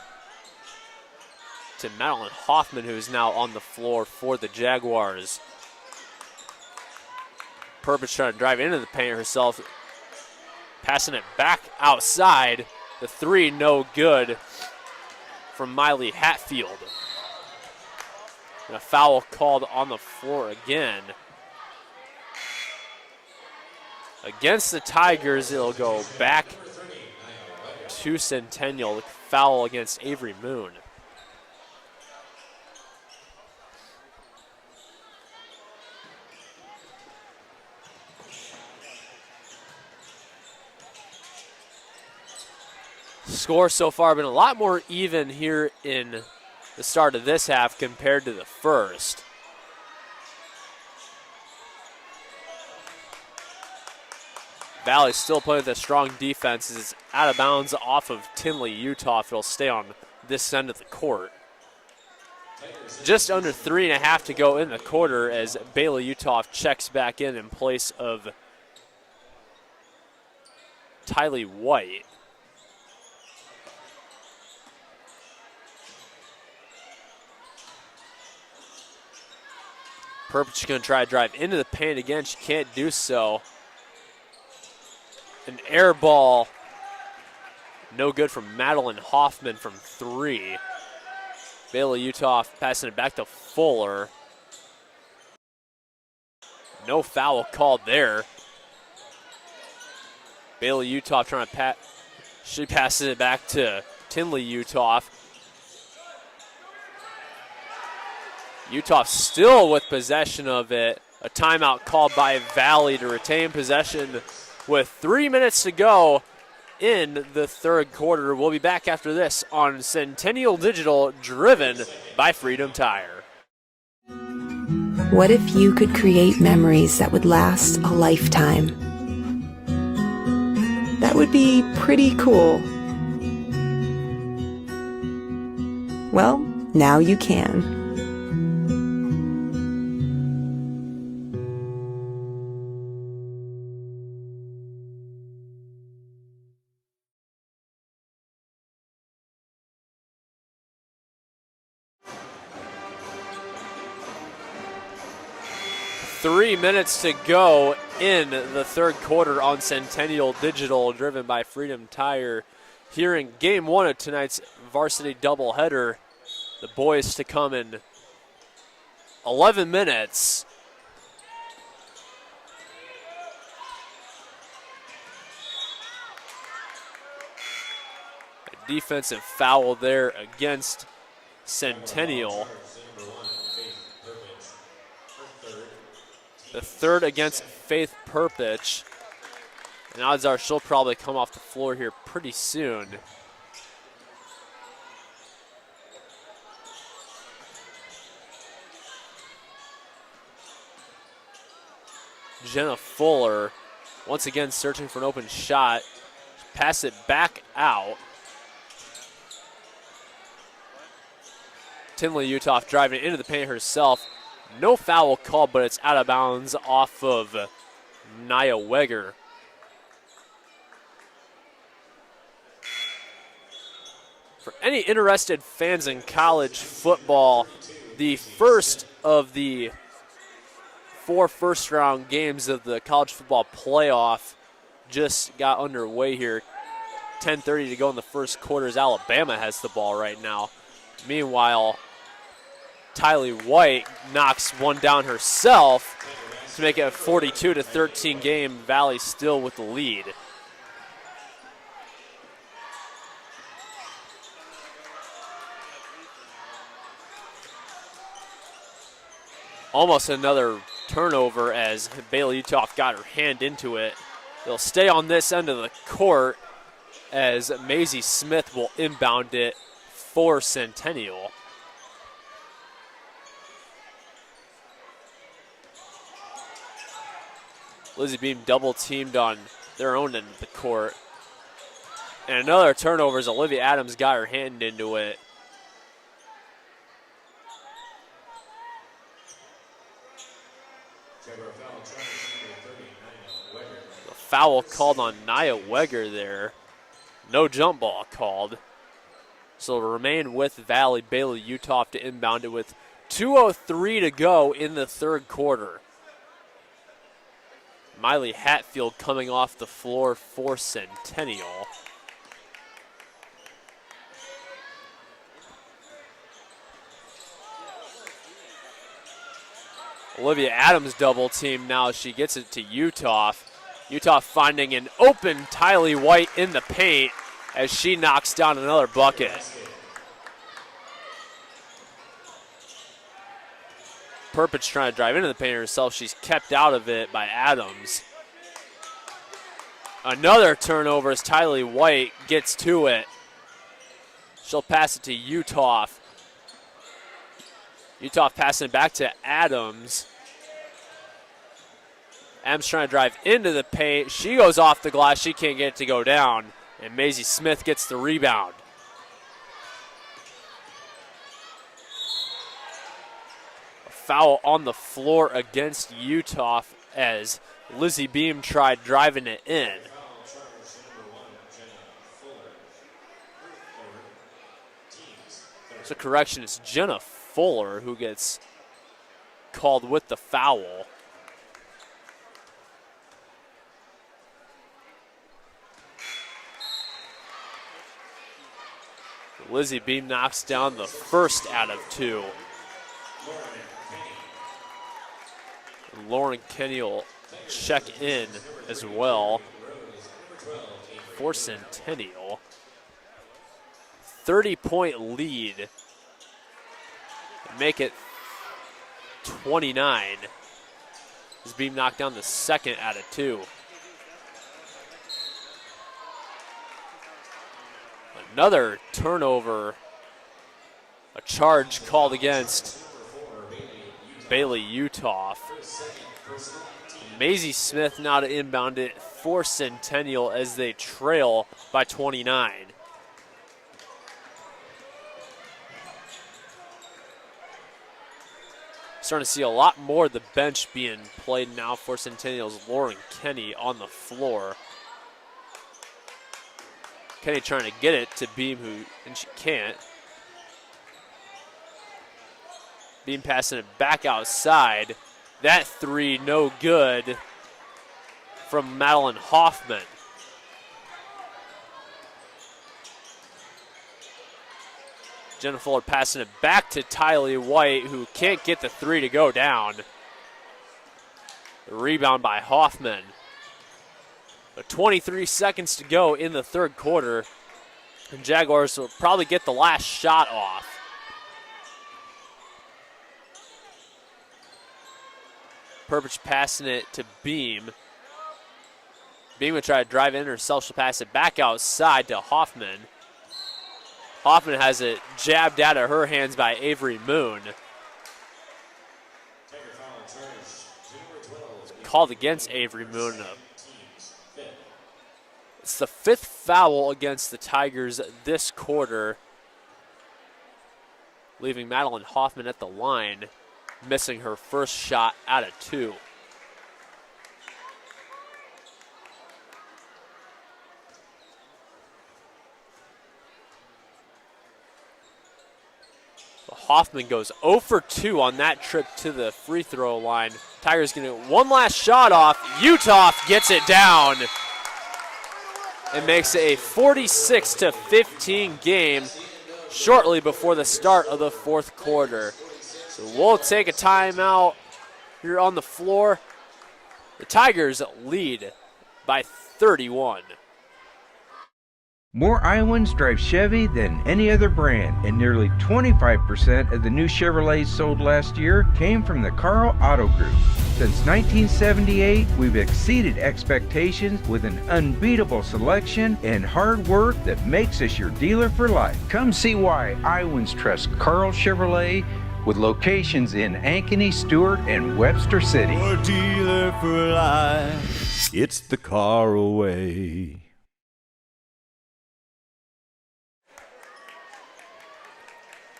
S1: to Madeline Hoffman, who is now on the floor for the Jaguars. Perpich trying to drive into the paint herself, passing it back outside. The three no good from Miley Hatfield. And a foul called on the floor again. Against the Tigers, it'll go back to Centennial. Foul against Avery Moon. Score so far been a lot more even here in the start of this half compared to the first. Valley still playing with a strong defense. It's out of bounds off of Tinley, Utah. It'll stay on this end of the court. Just under 3.5 to go in the quarter as Bailey Utah checks back in place of Tylee White. Perpich going to try to drive into the paint again. She can't do so. An air ball, no good from Madeline Hoffman from three. Bailey Utah passing it back to Fuller. No foul called there. Bailey Utah trying to she passes it back to Tinley Utah. Utah still with possession of it. A timeout called by Valley to retain possession with 3 minutes to go in the third quarter. We'll be back after this on Centennial Digital, driven by Freedom Tire.
S8: What if you could create memories that would last a lifetime? That would be pretty cool. Well, now you can.
S1: Three minutes to go in the third quarter on Centennial Digital, driven by Freedom Tire. Here in game one of tonight's varsity doubleheader, the boys to come in 11 minutes. A defensive foul there against Centennial. The third against Faith Perpich. And odds are she'll probably come off the floor here pretty soon. Jenna Fuller once again searching for an open shot. Pass it back out. Tinley Utah driving into the paint herself. No foul called, but it's out of bounds off of Nia Weger. For any interested fans in college football, the first of the 4 first-round games of the college football playoff just got underway here. 10:30 to go in the first quarter as Alabama has the ball right now. Meanwhile, Tylee White knocks one down herself to make it a 42-13 game. Valley still with the lead. Almost another turnover as Bailey Utoff got her hand into it. They'll stay on this end of the court as Maisie Smith will inbound it for Centennial. Lizzie Beam double teamed on their own end of the court. And another turnover as Olivia Adams got her hand into it. The foul called on Nia Weger there. No jump ball called. So it'll remain with Valley. Bailey Utoff to inbound it with 2:03 to go in the third quarter. Miley Hatfield coming off the floor for Centennial. Olivia Adams double team now as she gets it to Utoff. Utoff finding an open Tylee White in the paint as she knocks down another bucket. Perpich trying to drive into the paint herself. She's kept out of it by Adams. Another turnover as Tylee White gets to it. She'll pass it to Utoff. Utoff passing it back to Adams. Adams trying to drive into the paint. She goes off the glass. She can't get it to go down. And Maisie Smith gets the rebound. A foul on the floor against Utoff as Lizzie Beam tried driving it in. So correction, it's Jenna Fuller who gets called with the foul. Lizzie Beam knocks down the first out of 2. Lauren Kenny will check in as well for Centennial. 30-point lead. Make it 29. As Beam knocked down the second out of 2. Another turnover, a charge called against Bailey Utoff. Maisie Smith now to inbound it for Centennial as they trail by 29. Starting to see a lot more of the bench being played now for Centennial's Lauren Kenny on the floor. Kenny trying to get it to Beam, and she can't. Beam passing it back outside. That 3 no good from Madeline Hoffman. Jenna Fuller passing it back to Tylee White, who can't get the 3 to go down. The rebound by Hoffman. 23 seconds to go in the third quarter. And Jaguars will probably get the last shot off. Perpich passing it to Beam. Beam would try to drive in herself. She'll pass it back outside to Hoffman. Hoffman has it jabbed out of her hands by Avery Moon. Called against Avery Moon. It's the 5th foul against the Tigers this quarter, leaving Madeline Hoffman at the line, missing her first shot out of 2. Hoffman goes 0 for 2 on that trip to the free throw line. Tigers going to get one last shot off. Utah gets it down. It makes it a 46-15 game shortly before the start of the fourth quarter. So we'll take a timeout here on the floor. The Tigers lead by 31.
S9: More Iowans drive Chevy than any other brand, and nearly 25% of the new Chevrolets sold last year came from the Carl Auto Group. Since 1978, we've exceeded expectations with an unbeatable selection and hard work that makes us your dealer for life. Come see why Iowans trust Carl Chevrolet, with locations in Ankeny, Stewart, and Webster City.
S10: Your dealer for life. It's the Caraway.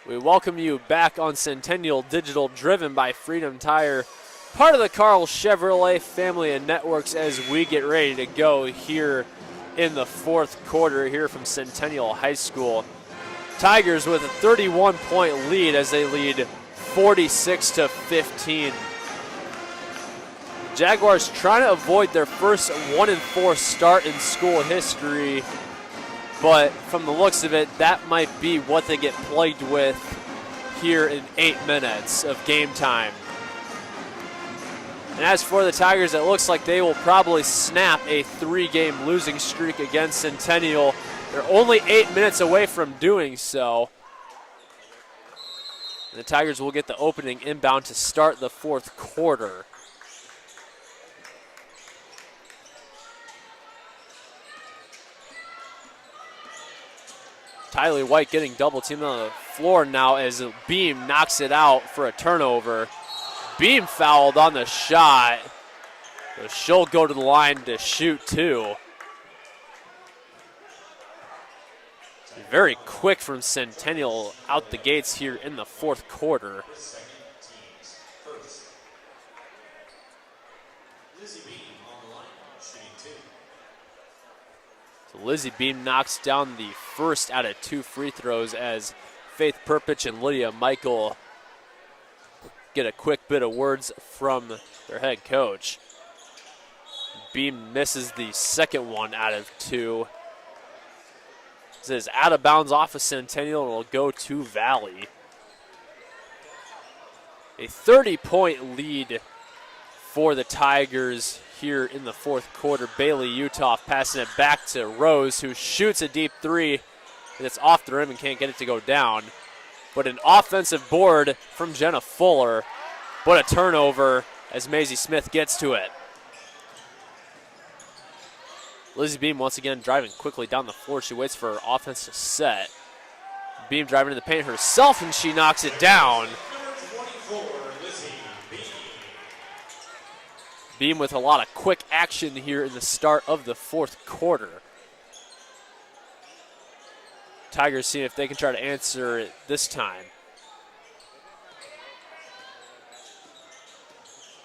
S1: We welcome you back on Centennial Digital, driven by Freedom Tire, part of the Carl Chevrolet family of networks, as we get ready to go here in the fourth quarter here from Centennial High School. Tigers with a 31-point lead as they lead 46-15. Jaguars trying to avoid their first 1-4 start in school history, but from the looks of it, that might be what they get plagued with here in 8 minutes of game time. And as for the Tigers, it looks like they will probably snap a 3-game losing streak against Centennial. They're only 8 minutes away from doing so. And the Tigers will get the opening inbound to start the fourth quarter. Tyler White getting double teamed on the floor now as Beam knocks it out for a turnover. Beam fouled on the shot. So she'll go to the line to shoot two. Very quick from Centennial out the gates here in the fourth quarter. So Lizzie Beam knocks down the first out of 2 free throws as Faith Perpich and Lydia Michael get a quick bit of words from their head coach. Beam misses the second one out of 2. This is out of bounds off of Centennial and will go to Valley. A 30-point lead for the Tigers here in the fourth quarter. Bailey Utah passing it back to Rose, who shoots a deep 3, and it's off the rim and can't get it to go down. But an offensive board from Jenna Fuller, but a turnover as Maisie Smith gets to it. Lizzie Beam once again driving quickly down the floor. She waits for her offense to set. Beam driving to the paint herself, and she knocks it down. Beam with a lot of quick action here in the start of the fourth quarter. Tigers see if they can try to answer it this time.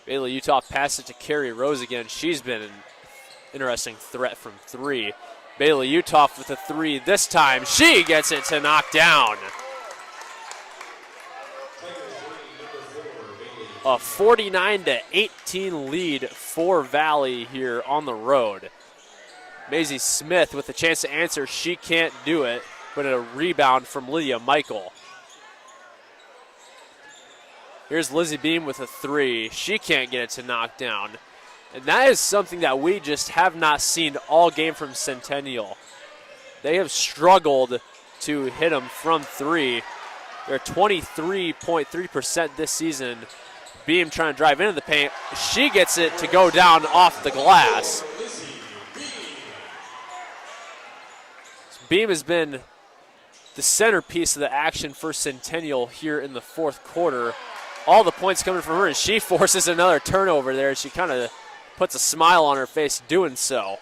S1: Bailey Utah passes it to Carrie Rose again. She's been an interesting threat from 3. Bailey Utah with a 3 this time. She gets it to knock down. A 49-18 lead for Valley here on the road. Maisie Smith with a chance to answer. She can't do it, but a rebound from Lydia Michael. Here's Lizzie Beam with a 3. She can't get it to knock down. And that is something that we just have not seen all game from Centennial. They have struggled to hit them from 3. They're 23.3% this season. Beam trying to drive into the paint. She gets it to go down off the glass. Beam has been the centerpiece of the action for Centennial here in the fourth quarter. All the points coming from her, and she forces another turnover there. She kind of puts a smile on her face doing so.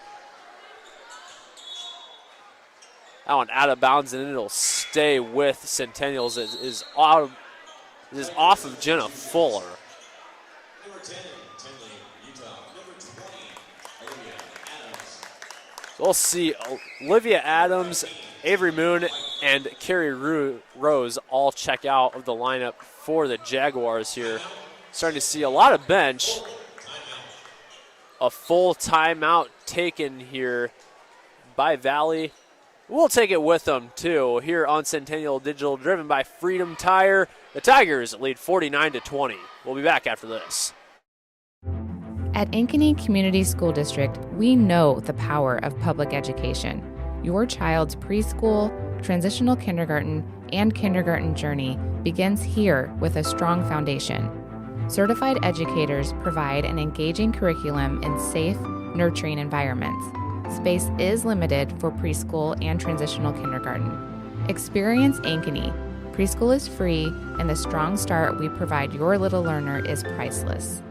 S1: That one out of bounds, and it'll stay with Centennials. It is off of Jenna Fuller. So we'll see Olivia Adams, Avery Moon, and Carrie Rose all check out of the lineup for the Jaguars here. Starting to see a lot of bench. A full timeout taken here by Valley. We'll take it with them too here on Centennial Digital, driven by Freedom Tire. The Tigers lead 49-20. We'll be back after this.
S3: At Ankeny Community School District, we know the power of public education. Your child's preschool, transitional kindergarten, and kindergarten journey begins here with a strong foundation. Certified educators provide an engaging curriculum in safe, nurturing environments. Space is limited for preschool and transitional kindergarten. Experience Ankeny. Preschool is free, and the strong start we provide your little learner is priceless.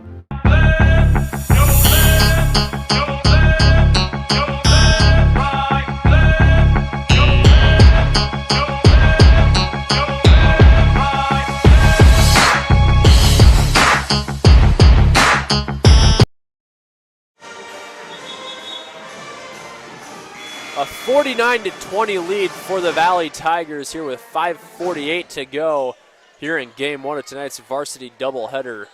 S1: A 49-20 lead for the Valley Tigers here with 5:48 to go here in game one of tonight's varsity doubleheader.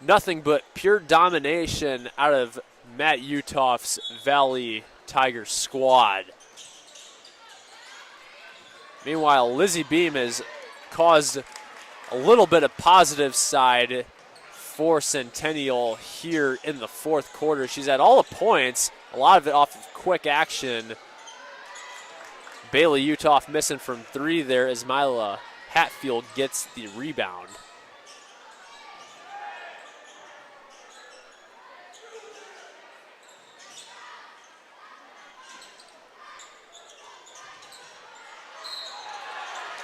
S1: Nothing but pure domination out of Matt Utoff's Valley Tigers squad. Meanwhile, Lizzie Beam has caused a little bit of positive side for Centennial here in the fourth quarter. She's had all the points, a lot of it off of quick action. Bailey Utoff missing from three there as Mila Hatfield gets the rebound.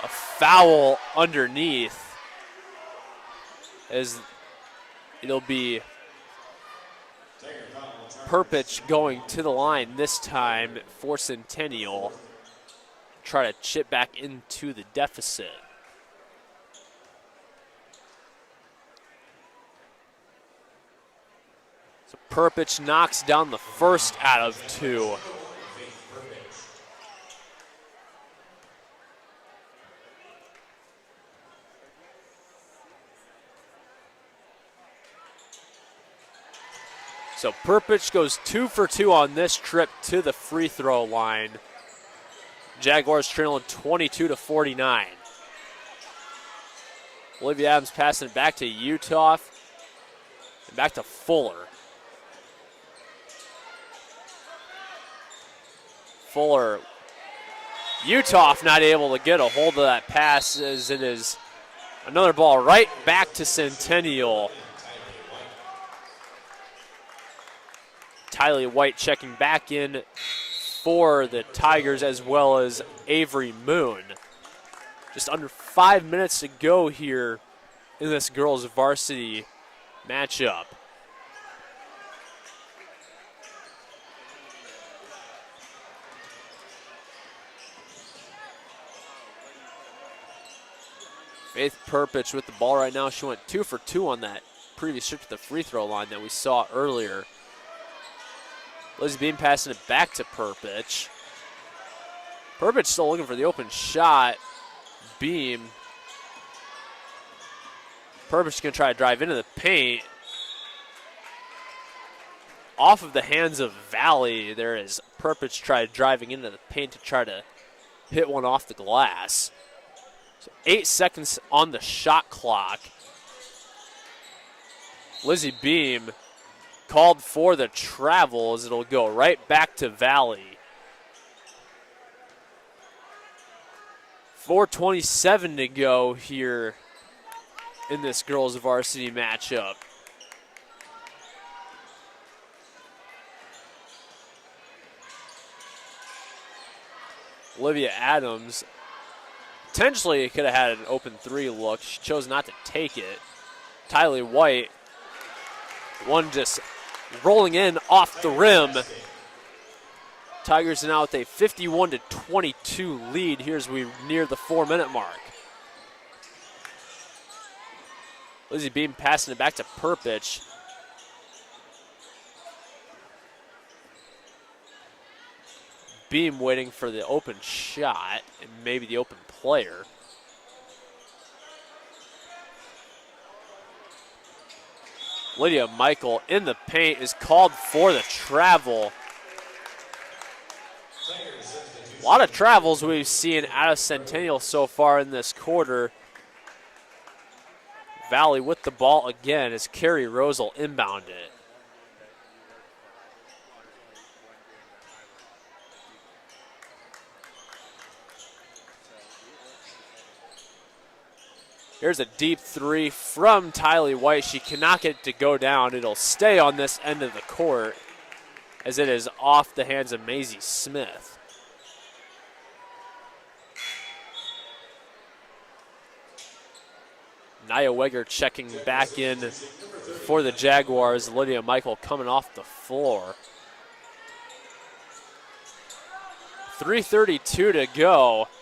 S1: A foul underneath as it'll be Perpich going to the line this time for Centennial. Try to chip back into the deficit. So Perpich knocks down the first out of two. So Perpich goes 2 for 2 on this trip to the free throw line. Jaguars trailing 22-49. Olivia Adams passing it back to Utoff and back to Fuller. Fuller, Utoff not able to get a hold of that pass as it is another ball right back to Centennial. Tylee White checking back in for the Tigers, as well as Avery Moon. Just under 5 minutes to go here in this girls varsity matchup. Faith Perpich with the ball right now. She went 2 for 2 on that previous trip to the free throw line that we saw earlier. Lizzie Beam passing it back to Perpich. Perpich still looking for the open shot. Beam. Perpich going to try to drive into the paint. Off of the hands of Valley, there is Perpich tried driving into the paint to try to hit one off the glass. So 8 seconds on the shot clock. Lizzie Beam called for the travel as it'll go right back to Valley. 4:27 to go here in this girls varsity matchup. Olivia Adams potentially could have had an open three look. She chose not to take it. Tylee White, one just rolling in off the rim. Tigers are now with a 51-22 lead here as we near the 4-minute mark. Lizzie Beam passing it back to Perpich. Beam waiting for the open shot and maybe the open player. Lydia Michael in the paint is called for the travel. A lot of travels we've seen out of Centennial so far in this quarter. Valley with the ball again as Carrie Rosal inbound it. Here's a deep three from Tylee White. She cannot get it to go down. It'll stay on this end of the court as it is off the hands of Maisie Smith. Nia Weger checking back in for the Jaguars. Lydia Michael coming off the floor. 3:32 to go.